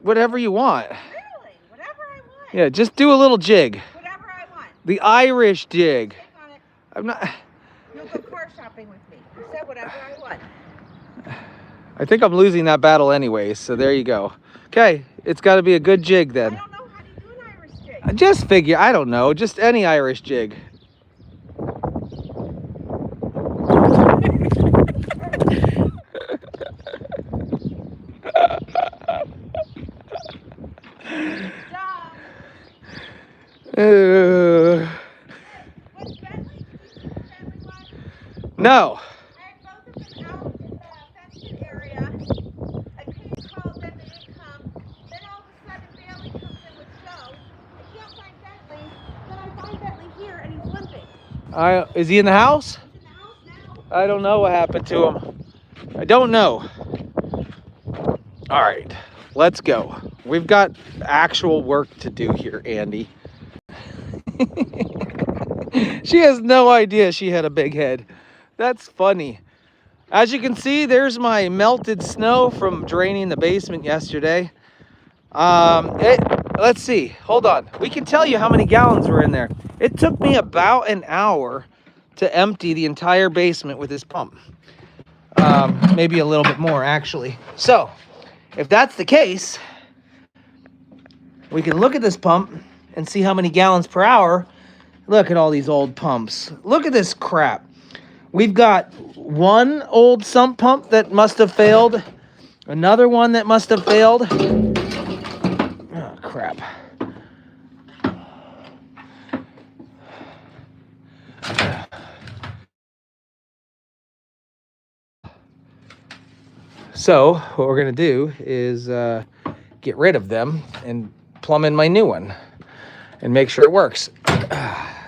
Whatever you want. Really? Whatever I want. Yeah, just do a little jig. Whatever I want. The Irish jig. Click on it. I'm not. You'll go car shopping with me. You said whatever I want. I think I'm losing that battle anyways, so there you go. Okay, it's got to be a good jig I then. don't know how to do an Irish jig. Just figure, I don't know, just any Irish jig. Was Bentley? Did you see the family one? No. I had both of them out in the fenced area. I couldn't call them, they didn't come. Then all of a sudden Bailey comes in with Joe. I can't find Bentley. Then I find Bentley here and he's limping. Is he in the house? He's in the house now. I don't know what happened to him. I don't know. All right, let's go. We've got actual work to do here, Andy. She has no idea she had a big head. That's funny. As you can see, there's my melted snow from draining the basement yesterday. Let's see. Hold on. We can tell you how many gallons were in there. It took me about an hour to empty the entire basement with this pump. Maybe a little bit more, actually. So, if that's the case, we can look at this pump and see how many gallons per hour. Look at all these old pumps. Look at this crap. We've got one old sump pump that must have failed. Another one that must have failed. Oh, crap. So what we're going to do is get rid of them and plumb in my new one and make sure it works.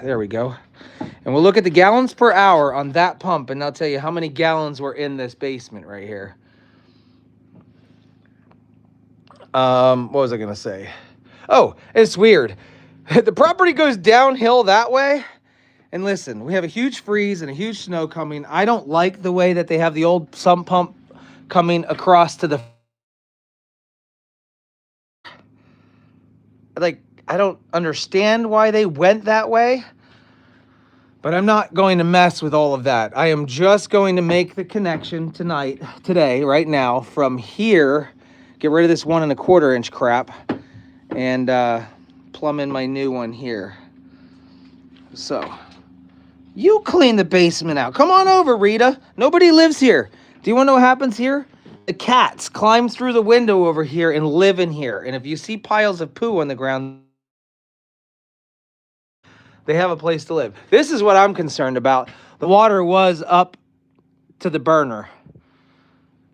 There we go. And we'll look at the gallons per hour on that pump, and I'll tell you how many gallons were in this basement right here. What was I gonna say? Oh, it's weird. The property goes downhill that way. And listen, we have a huge freeze and a huge snow coming. I don't like the way that they have the old sump pump coming across to the... Like, I don't understand why they went that way. But I'm not going to mess with all of that. I am just going to make the connection today, right now, from here. Get rid of this 1 1/4 inch crap. And plumb in my new one here. So... You clean the basement out. Come on over, Rita. Nobody lives here. Do you want to know what happens here? The cats climb through the window over here and live in here. And if you see piles of poo on the ground, they have a place to live. This is what I'm concerned about. The water was up to the burner.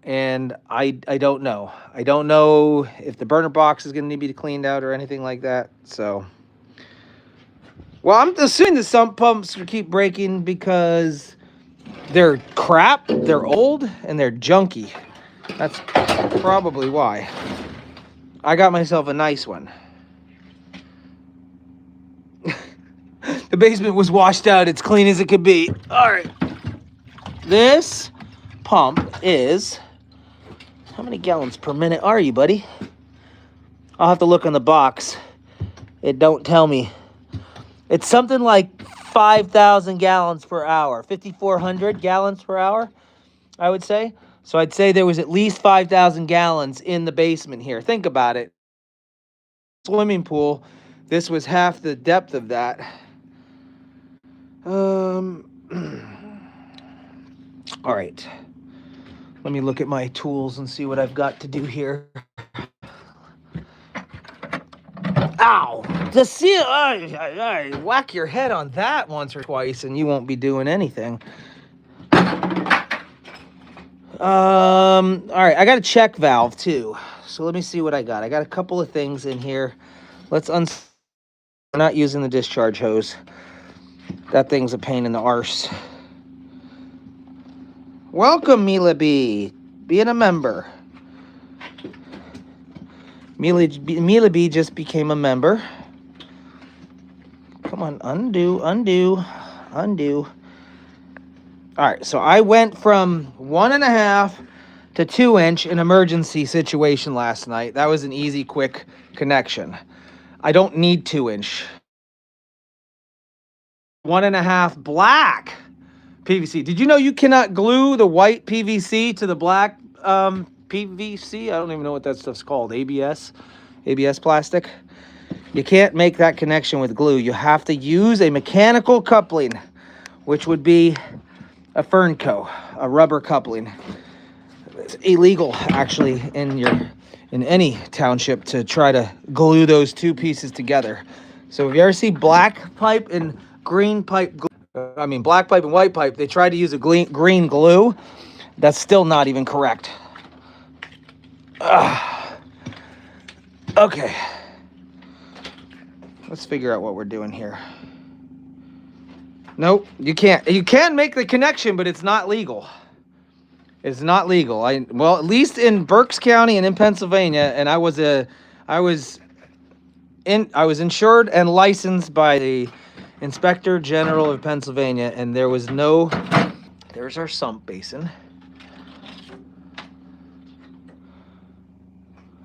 And I don't know. I don't know if the burner box is going to need to be cleaned out or anything like that. So... Well, I'm assuming the sump pumps keep breaking because they're crap, they're old, and they're junky. That's probably why. I got myself a nice one. The basement was washed out. It's clean as it could be. All right. This pump is... How many gallons per minute are you, buddy? I'll have to look on the box. It don't tell me. It's something like 5,000 gallons per hour, 5,400 gallons per hour, I would say. So I'd say there was at least 5,000 gallons in the basement here. Think about it. Swimming pool. This was half the depth of that. All right. Let me look at my tools and see what I've got to do here. Ow! To see it, whack your head on that once or twice and you won't be doing anything. All right, I got a check valve too. So let me see what I got. I got a couple of things in here. We're not using the discharge hose. That thing's a pain in the arse. Welcome, Mila B. Being a member. Mila B just became a member. Come on, undo. All right, so I went from 1.5 to 2 inch in emergency situation last night. That was an easy, quick connection. I don't need 2 inch. 1.5 black PVC. Did you know you cannot glue the white PVC to the black PVC? I don't even know what that stuff's called. ABS plastic. You can't make that connection with glue. You have to use a mechanical coupling, which would be a Fernco, a rubber coupling. It's illegal, actually, in any township to try to glue those two pieces together. So if you ever see black pipe and green pipe, black pipe and white pipe, they try to use a green glue. That's still not even correct. Okay. Let's figure out what we're doing here. Nope, you can't. You can make the connection, but it's not legal. It's not legal. Well, at least in Berks County and in Pennsylvania, and I was insured and licensed by the Inspector General of Pennsylvania, and there was no... There's our sump basin.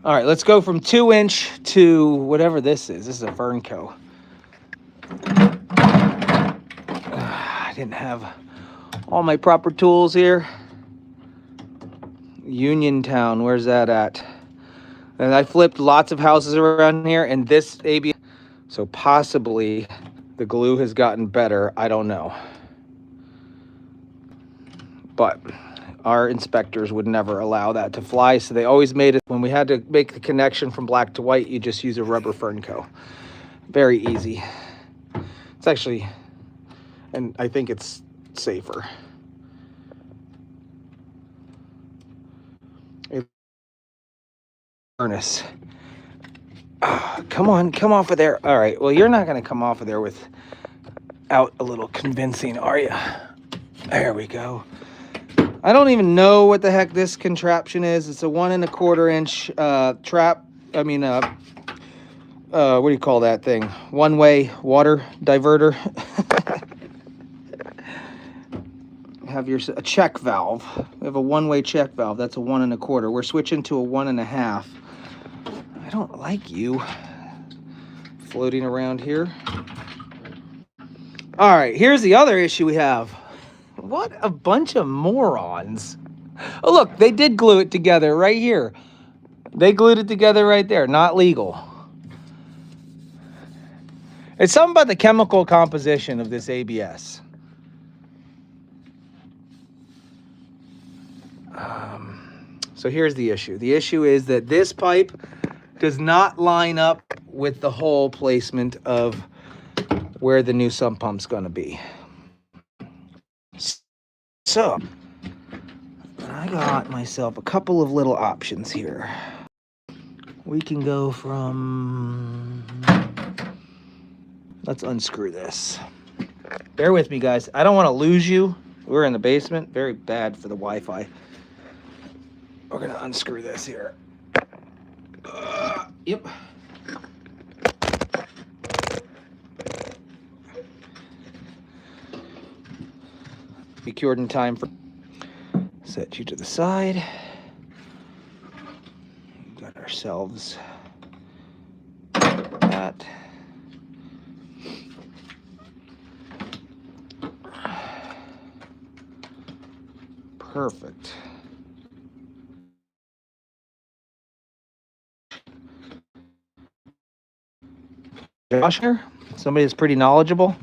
All right, let's go from 2 inch to whatever this is. This is a Fernco. I didn't have all my proper tools here. Uniontown, where's that at? And I flipped lots of houses around here, and this ABS, so possibly the glue has gotten better. I don't know. But our inspectors would never allow that to fly, so they always made it, when we had to make the connection from black to white, you just use a rubber Fernco. Very easy. It's actually, and I think it's safer. Furnace. Come on, come off of there. All right, well, you're not going to come off of there without a little convincing, are you? There we go. I don't even know what the heck this contraption is. It's a 1 1/4 inch trap. I mean, what do you call that thing? One-way water diverter. Have a check valve. We have a one-way check valve. That's a 1 1/4. We're switching to a 1 1/2. I don't like you floating around here. All right, here's the other issue we have. What a bunch of morons. Oh, look, they did glue it together right here. They glued it together right there. Not legal. It's something about the chemical composition of this ABS. So here's the issue. The issue is that this pipe does not line up with the hole placement of where the new sump pump's going to be. So, I got myself a couple of little options here. We can go from... Let's unscrew this. Bear with me, guys. I don't want to lose you. We're in the basement. Very bad for the Wi-Fi. We're going to unscrew this here. Yep. Be cured in time for... Set you to the side. Got ourselves that. Perfect. Josh here, somebody that's pretty knowledgeable.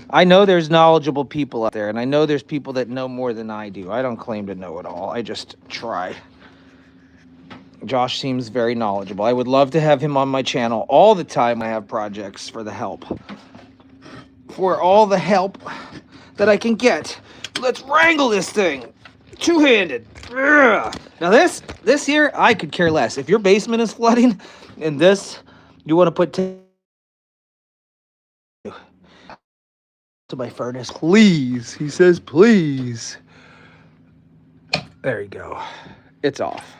I know there's knowledgeable people out there, and I know there's people that know more than I do. I don't claim to know it all. I just try. Josh seems very knowledgeable. I would love to have him on my channel all the time. I have projects for the help. For all the help that I can get. Let's wrangle this thing. Two-handed. Ugh. Now this here, I could care less. If your basement is flooding and this, you want to put to my furnace, please. He says, please. There you go. It's off.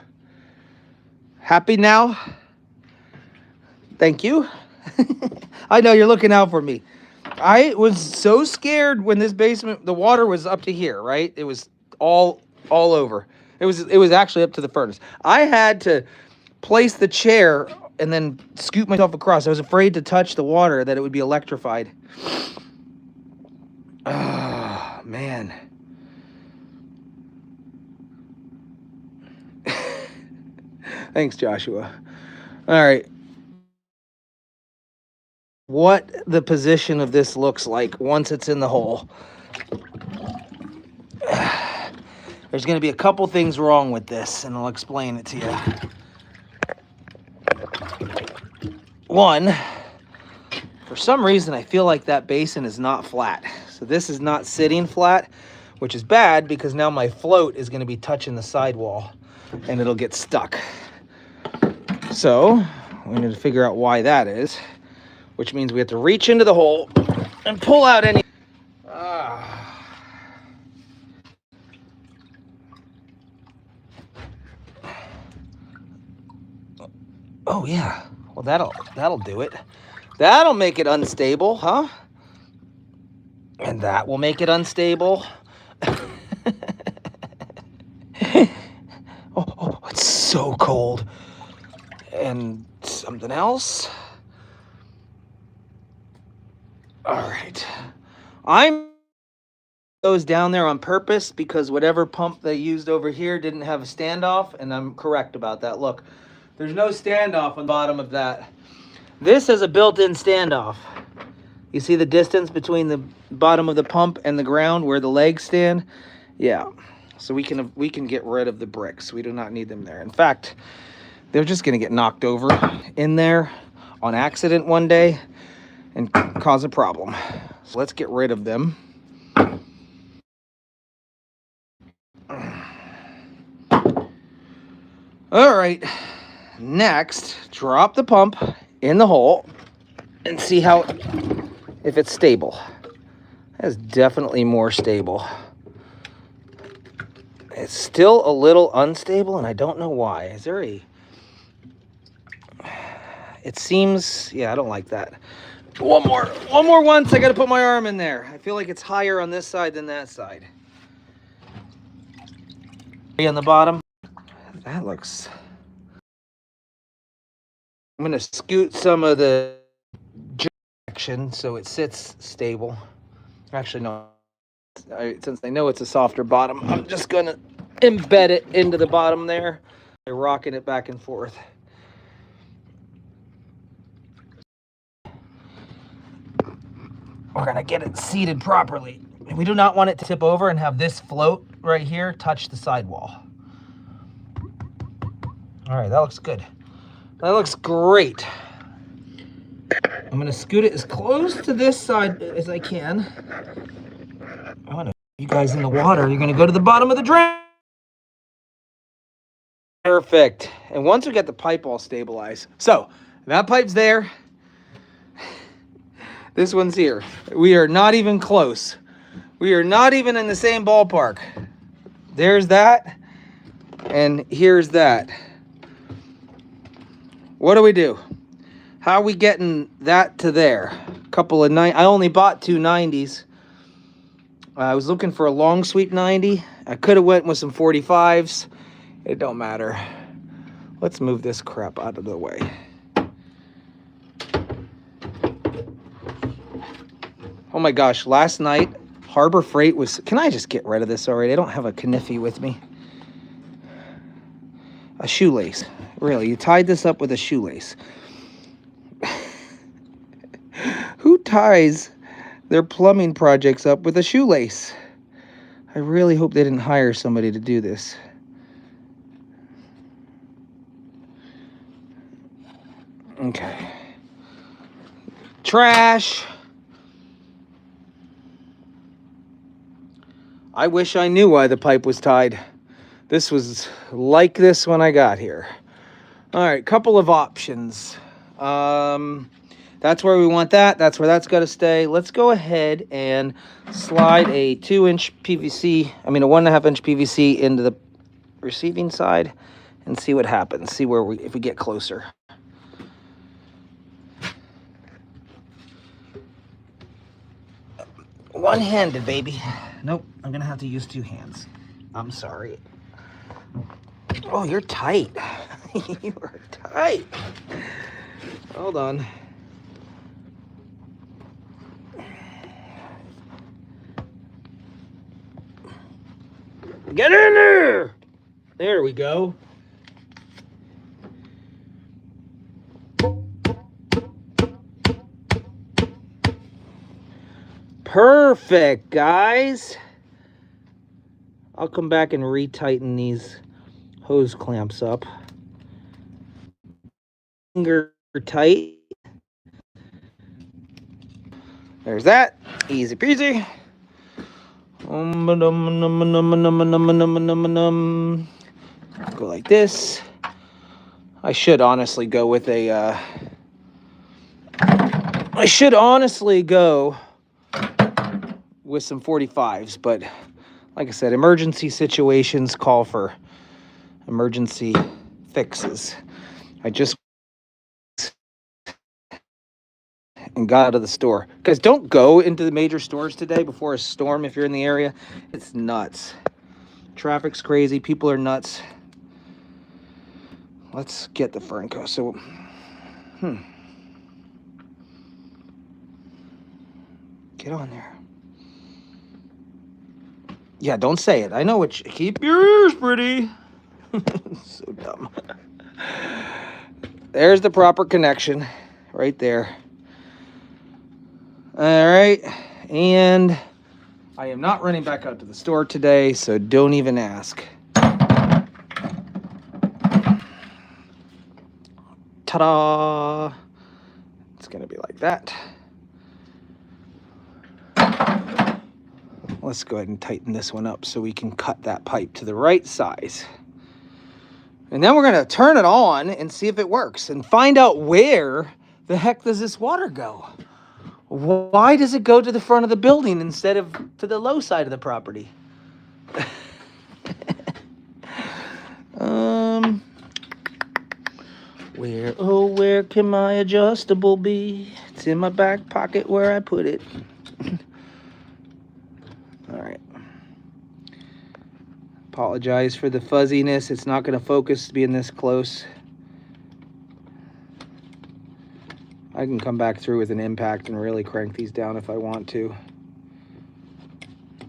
Happy now? Thank you. I know you're looking out for me. I was so scared when this basement, the water was up to here, right? It was all over. It was actually up to the furnace. I had to place the chair and then scoot myself across. I was afraid to touch the water, that it would be electrified. Oh, man. Thanks, Joshua. All right. What the position of this looks like once it's in the hole. There's going to be a couple things wrong with this, and I'll explain it to you. One, for some reason, I feel like that basin is not flat. So this is not sitting flat, which is bad because now my float is going to be touching the sidewall and it'll get stuck. So we need to figure out why that is, which means we have to reach into the hole and pull out any... Oh yeah, well that'll do it. That'll make it unstable, huh? And that will make it unstable. Oh, it's so cold. And something else. All right. I'm those down there on purpose because whatever pump they used over here didn't have a standoff, and I'm correct about that. Look, there's no standoff on the bottom of that. This has a built-in standoff. You see the distance between the bottom of the pump and the ground where the legs stand? Yeah. So we can get rid of the bricks. We do not need them there. In fact, they're just going to get knocked over in there on accident one day and cause a problem. So let's get rid of them. All right. next, drop the pump in the hole and see if it's stable. That's definitely more stable. It's still a little unstable, and I don't know why. Is there a... It seems... Yeah, I don't like that. One more once. I got to put my arm in there. I feel like it's higher on this side than that side. On the bottom. That looks... I'm going to scoot some of the action so it sits stable. Actually, no. Since I know it's a softer bottom, I'm just going to embed it into the bottom there by rocking it back and forth. We're going to get it seated properly. We do not want it to tip over and have this float right here touch the sidewall. All right, that looks good. That looks great. I'm going to scoot it as close to this side as I can. I want to you guys in the water. You're going to go to the bottom of the drain. Perfect. And once we get the pipe all stabilized. So, that pipe's there. This one's here. We are not even close. We are not even in the same ballpark. There's that. And here's that. What do? How are we getting that to there? A couple of I only bought 2 90s. I was looking for a long sweep 90. I could have went with some 45s. It don't matter. Let's move this crap out of the way. Oh my gosh, last night, Harbor Freight was... Can I just get rid of this already? I don't have a kniffy with me. A shoelace. Really, you tied this up with a shoelace. Who ties their plumbing projects up with a shoelace? I really hope they didn't hire somebody to do this. Okay. Trash. I wish I knew why the pipe was tied. This was like this when I got here. All right, couple of options. That's where we want that. That's where that's got to stay. Let's go ahead and slide a 2-inch PVC, a 1.5-inch PVC into the receiving side and see what happens. See if we get closer. One-handed, baby. Nope, I'm gonna have to use 2 hands. I'm sorry. Oh, you're tight. You are tight. Hold on. Get in there! There we go. Perfect, guys. I'll come back and retighten these hose clamps up. Finger tight. There's that. Easy peasy. Go like this. I should honestly go with a... I should honestly go with some 45s, but like I said, emergency situations call for emergency fixes. I just and got out of the store. Guys, don't go into the major stores today before a storm if you're in the area. It's nuts. Traffic's crazy. People are nuts. Let's get the Franco. So, get on there. Yeah, don't say it. I know what you... Keep your ears pretty. So dumb. There's the proper connection right there. All right, and I am not running back out to the store today, so don't even ask. Ta-da! It's gonna be like that. Let's go ahead and tighten this one up so we can cut that pipe to the right size. And then we're going to turn it on and see if it works and find out where the heck does this water go? Why does it go to the front of the building instead of to the low side of the property? Where can my adjustable be? It's in my back pocket where I put it. All right. Apologize for the fuzziness. It's not going to focus being this close. I can come back through with an impact and really crank these down if I want to.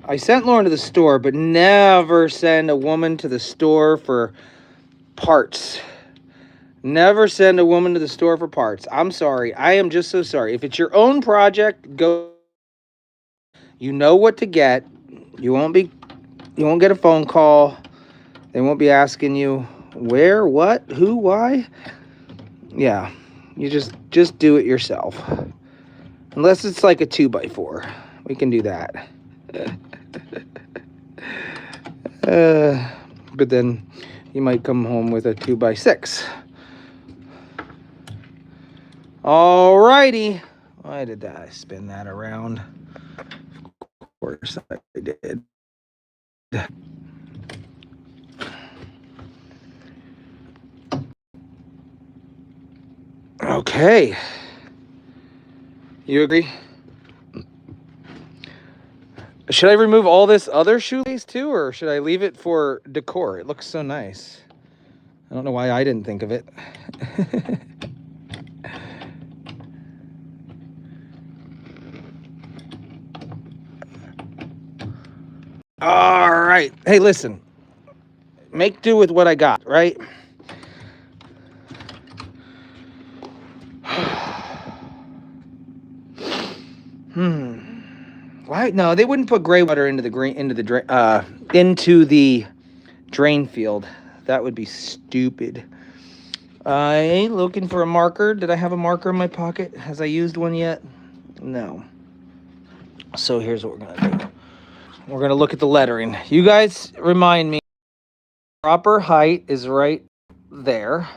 I sent Lauren to the store, but never send a woman to the store for parts. Never send a woman to the store for parts. I'm sorry. I am just so sorry. If it's your own project, go. You know what to get. You won't get a phone call. They won't be asking you where, what, who, why. Yeah. You just do it yourself. Unless it's like a 2x4. We can do that. But then you might come home with a 2x6. Alrighty. Why did I spin that around? Of course I did. Okay. You agree? Should I remove all this other shoelace too, or should I leave it for decor? It looks so nice. I don't know why I didn't think of it. All right. Hey, listen. Make do with what I got, right? Why? No, they wouldn't put gray water into the drain field. That would be stupid. I ain't looking for a marker. Did I have a marker in my pocket? Has I used one yet? No. So here's what we're gonna do. We're gonna look at the lettering. You guys remind me. Proper height is right there.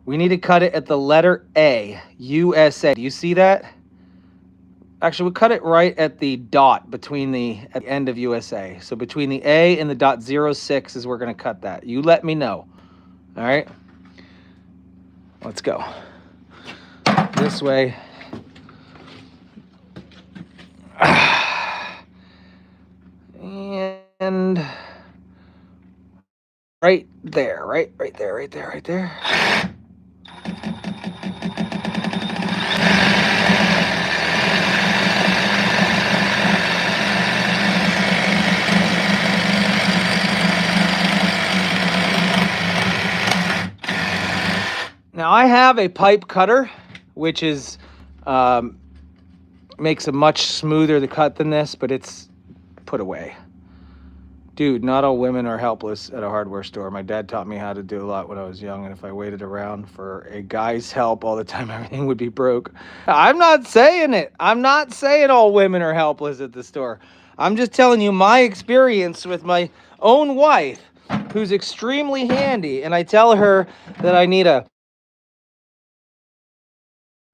We need to cut it at the letter A, USA. Do you see that? Actually, we cut it right at the dot at the end of USA. So between the A and the dot 06 is we're going to cut that. You let me know. All right? Let's go. This way. And right there, right there. Now I have a pipe cutter, which is makes a much smoother the cut than this, but it's put away. Dude, not all women are helpless at a hardware store. My dad taught me how to do a lot when I was young, and if I waited around for a guy's help all the time, everything would be broke. I'm not saying it. I'm not saying all women are helpless at the store. I'm just telling you my experience with my own wife, who's extremely handy, and I tell her that I need a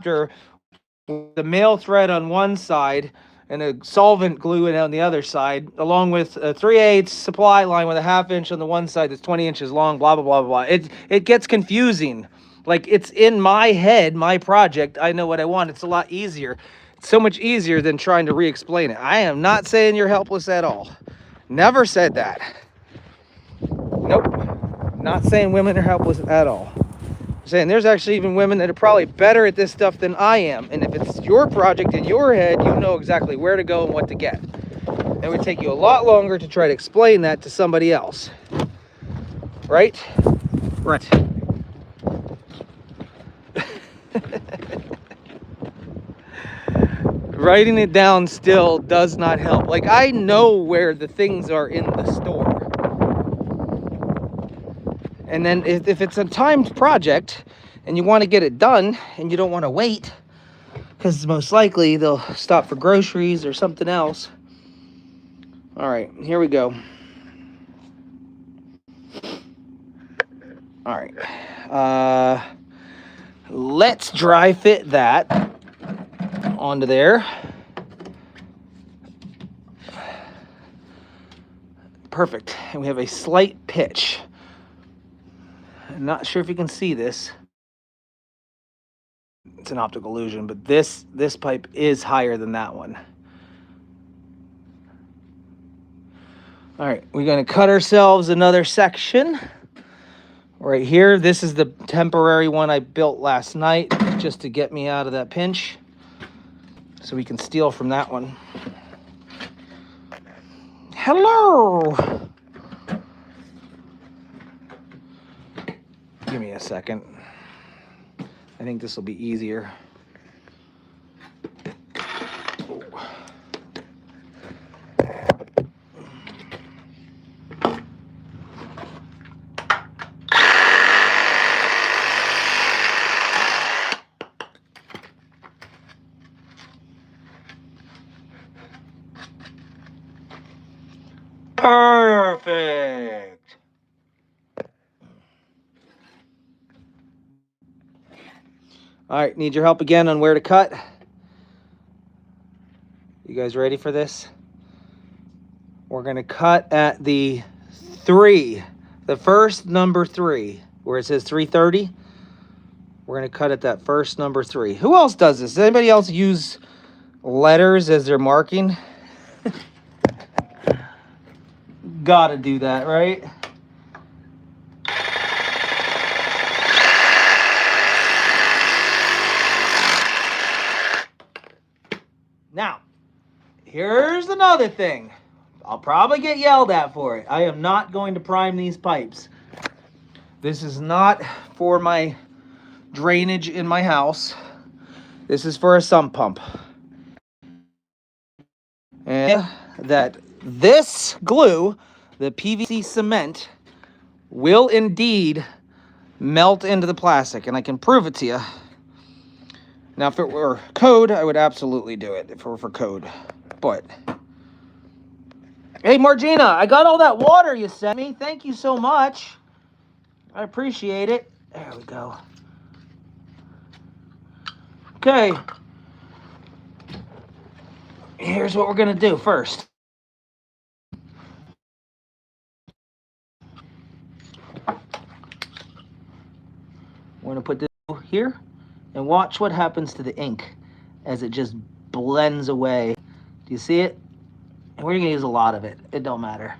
the male thread on one side and a solvent glue on the other side, along with a 3/8 supply line with a 1/2 inch on the one side that's 20 inches long, blah, blah, blah, blah. It gets confusing. Like, it's in my head, my project. I know what I want. It's a lot easier. It's so much easier than trying to re-explain it. I am not saying you're helpless at all. Never said that. Nope. Not saying women are helpless at all. Saying there's actually even women that are probably better at this stuff than I am, and if it's your project in your head, you know exactly where to go and what to get. It would take you a lot longer to try to explain that to somebody else, right? Writing it down still does not help. Like, I know where the things are in the store. And then if it's a timed project and you want to get it done and you don't want to wait, because most likely they'll stop for groceries or something else. All right, here we go. All right. Let's dry fit that onto there. Perfect. And we have a slight pitch. I'm not sure if you can see this. It's an optical illusion, but this pipe is higher than that one. All right, we're gonna cut ourselves another section right here. This is the temporary one I built last night just to get me out of that pinch, so we can steal from that one. Hello. Give me a second. I think this will be easier. Perfect. All right, need your help again on where to cut. You guys ready for this? We're gonna cut at the 3, the first number 3, where it says 330. We're gonna cut at that first number 3. Who else does this? Does anybody else use letters as their marking? Gotta do that, right? Now, here's another thing. I'll probably get yelled at for it. I am not going to prime these pipes. This is not for my drainage in my house. This is for a sump pump. And that this glue, the PVC cement, will indeed melt into the plastic, and I can prove it to you. Now, if it were code, I would absolutely do it if it were for code. But, hey, Margina, I got all that water you sent me. Thank you so much. I appreciate it. There we go. Okay. Here's what we're going to do first. We're going to put this here and watch what happens to the ink as it just blends away. Do you see it? And we're going to use a lot of it. It don't matter.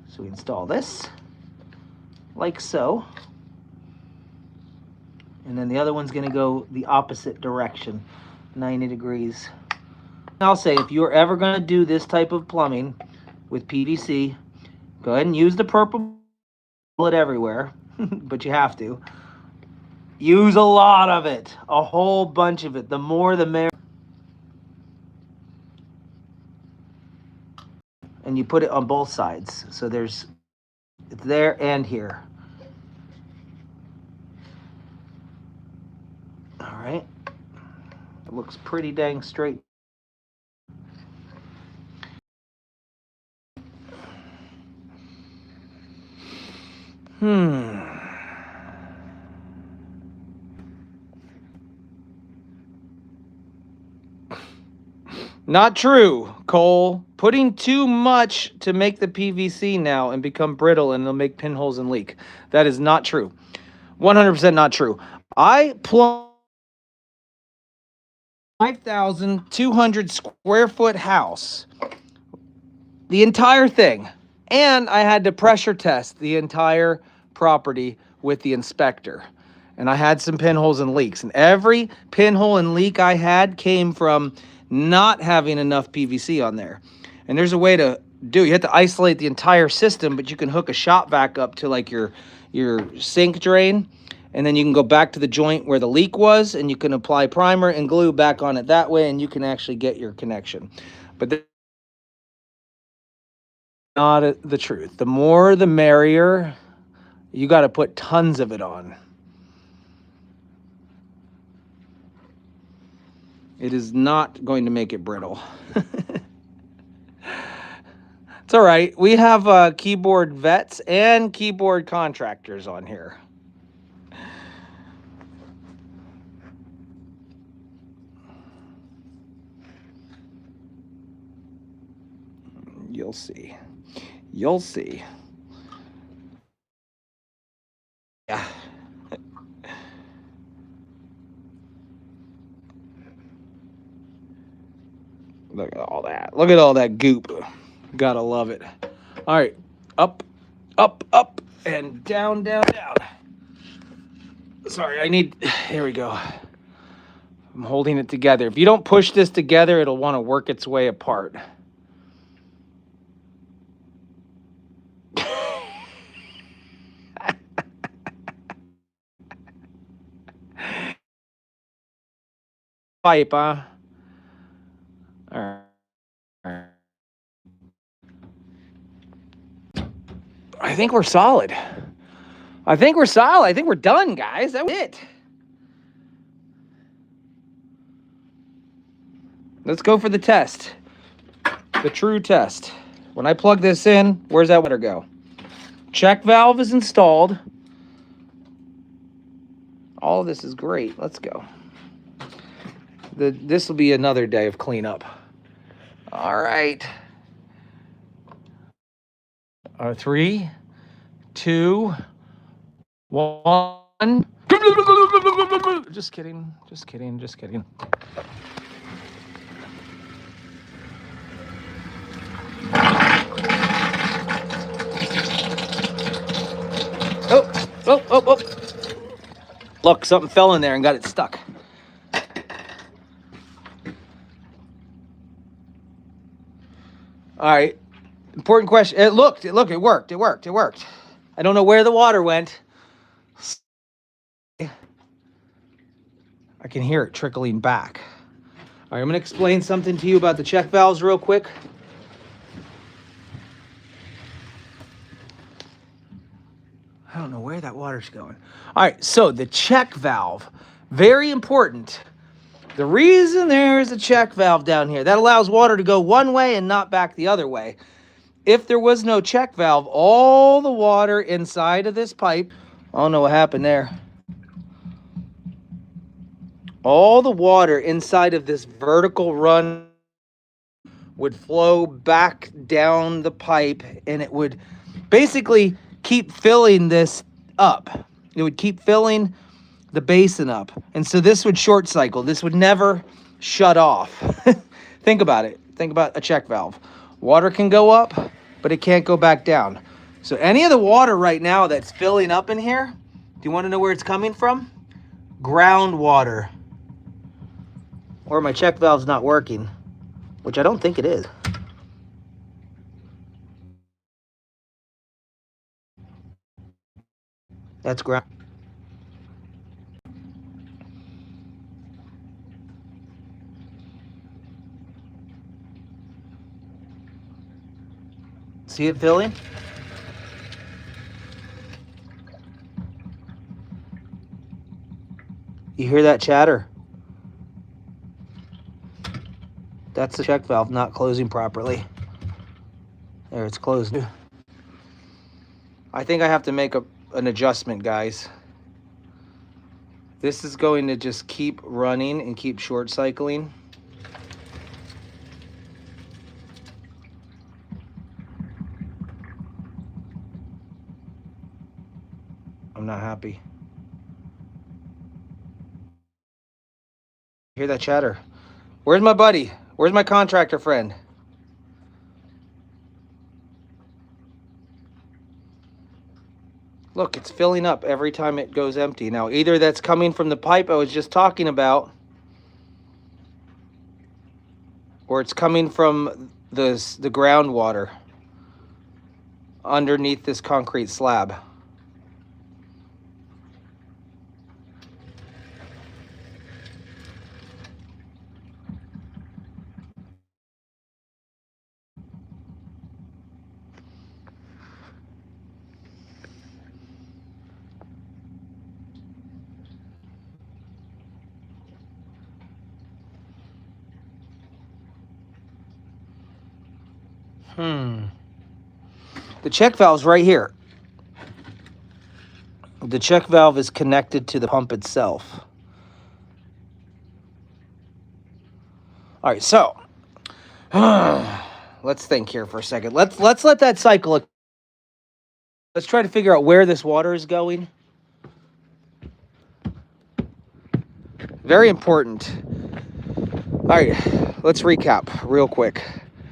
So we install this like so. And then the other one's going to go the opposite direction, 90 degrees. I'll say, if you're ever going to do this type of plumbing with PVC, go ahead and use the purple bullet everywhere, but you have to. Use a lot of it, a whole bunch of it. The more the merrier. And you put it on both sides. So it's there and here. All right. It looks pretty dang straight. Not true, Cole. Putting too much to make the PVC now and become brittle, and it'll make pinholes and leak. That is not true. 100% not true. I plumbed 5,200 square foot house. The entire thing. And I had to pressure test the entire property with the inspector. And I had some pinholes and leaks. And every pinhole and leak I had came from not having enough PVC on there. And there's a way to do it. You have to isolate the entire system, but you can hook a shop vac up to like your sink drain. And then you can go back to the joint where the leak was, and you can apply primer and glue back on it that way, and you can actually get your connection. But that's not the truth. The more the merrier. You got to put tons of it on. It is not going to make it brittle. It's all right. We have keyboard vets and keyboard contractors on here. You'll see. You'll see. Yeah. Look at all that. Look at all that goop. Gotta love it. All right. Up, up, up, and down, down, down. Sorry, here we go. I'm holding it together. If you don't push this together, it'll want to work its way apart. Pipe, huh? All right. I think we're solid. I think we're solid. I think we're done, guys. That was it. Let's go for the test. The true test. When I plug this in, where's that water go? Check valve is installed. All of this is great. Let's go. This will be another day of cleanup. All right. 3, 2, 1. Just kidding. Just kidding. Just kidding. Oh. Look, something fell in there and got it stuck. All right. Important question. It worked. It worked. I don't know where the water went. I can hear it trickling back. All right, I'm going to explain something to you about the check valves real quick. I don't know where that water's going. All right, so the check valve, very important. The reason there is a check valve down here, that allows water to go one way and not back the other way. If there was no check valve, all the water inside of this pipe, I don't know what happened there. All the water inside of this vertical run would flow back down the pipe, and it would basically keep filling this up. It would keep filling the basin up. And so this would short cycle. This would never shut off. Think about it. Think about a check valve. Water can go up, but it can't go back down. So any of the water right now that's filling up in here, do you want to know where it's coming from? Groundwater. Or my check valve's not working, which I don't think it is. That's ground. See it filling? You hear that chatter? That's the check valve not closing properly. There, it's closed. I think I have to make an adjustment, guys. This is going to just keep running and keep short cycling. I'm not happy. Hear that chatter? Where's my buddy? Where's my contractor friend? Look, it's filling up every time it goes empty. Now, either that's coming from the pipe I was just talking about, or it's coming from the groundwater underneath this concrete slab. The check valve's right here. The check valve is connected to the pump itself. All right, so let's think here for a second. Let's let that cycle. Let's try to figure out where this water is going. Very important. All right, let's recap real quick.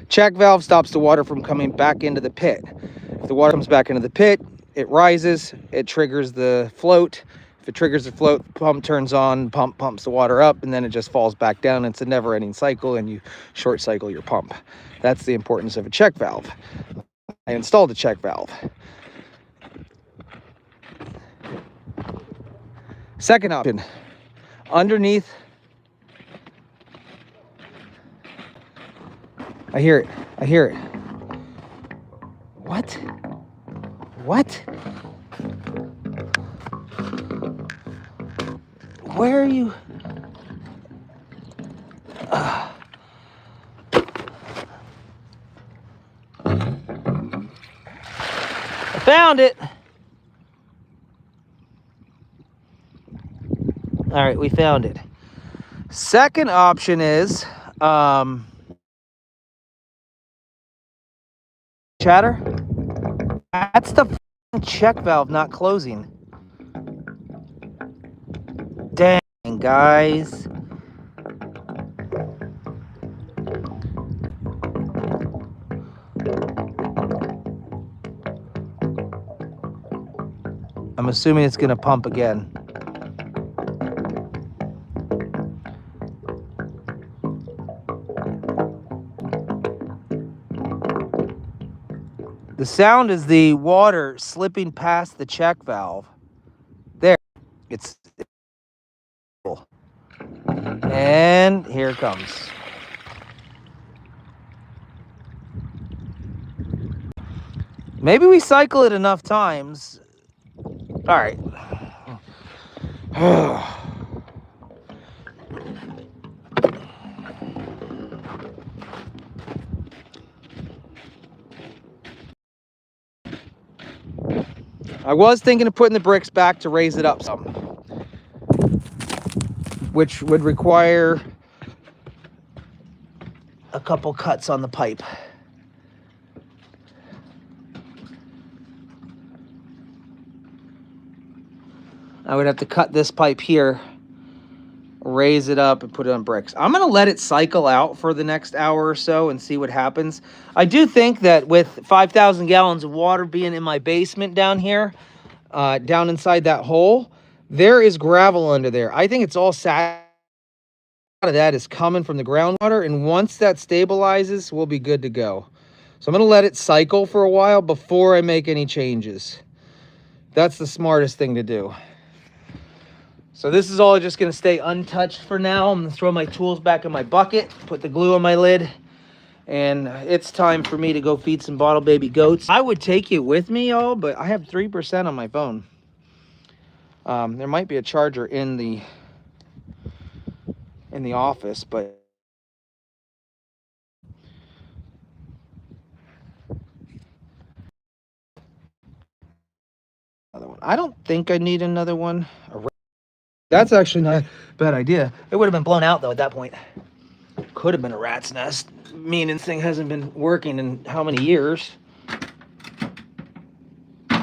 Check valve stops the water from coming back into the pit. If the water comes back into the pit, it rises, it triggers the float. If it triggers the float, the pump turns on, pump pumps the water up, and then it just falls back down. It's a never-ending cycle, and you short cycle your pump. That's the importance of a check valve. I installed a check valve. Second option, underneath. I hear it. I hear it. What? What? Where are you? I found it. All right, we found it. Second option is chatter. That's the check valve not closing. Dang, guys. I'm assuming it's going to pump again. The sound is the water slipping past the check valve. There. It's full. And here it comes. Maybe we cycle it enough times. All right. I was thinking of putting the bricks back to raise it up some, which would require a couple cuts on the pipe. I would have to cut this pipe here, raise it up, and put it on bricks. I'm going to let it cycle out for the next hour or so and see what happens. I do think that with 5,000 gallons of water being in my basement down here, down inside that hole, there is gravel under there. I think it's all sat out of that is coming from the groundwater, and once that stabilizes, we'll be good to go. So I'm going to let it cycle for a while before I make any changes. That's the smartest thing to do. So this is all just going to stay untouched for now. I'm going to throw my tools back in my bucket, put the glue on my lid, and it's time for me to go feed some bottle baby goats. I would take you with me, y'all, but I have 3% on my phone. There might be a charger in the office, but another one. I don't think I need another one. That's actually not a bad idea. It would have been blown out though at that point. Could have been a rat's nest. Meaning this thing hasn't been working in how many years. So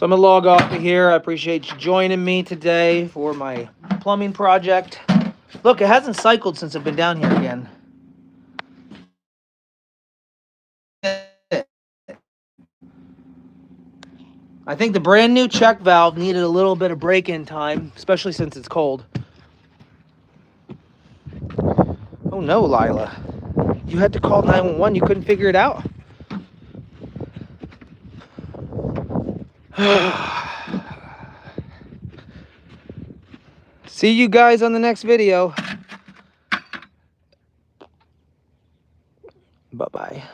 I'm gonna log off of here. I appreciate you joining me today for my plumbing project. Look, it hasn't cycled since I've been down here again. I think the brand new check valve needed a little bit of break-in time, especially since it's cold. Oh no, Lila. You had to call 911. You couldn't figure it out? See you guys on the next video. Bye-bye.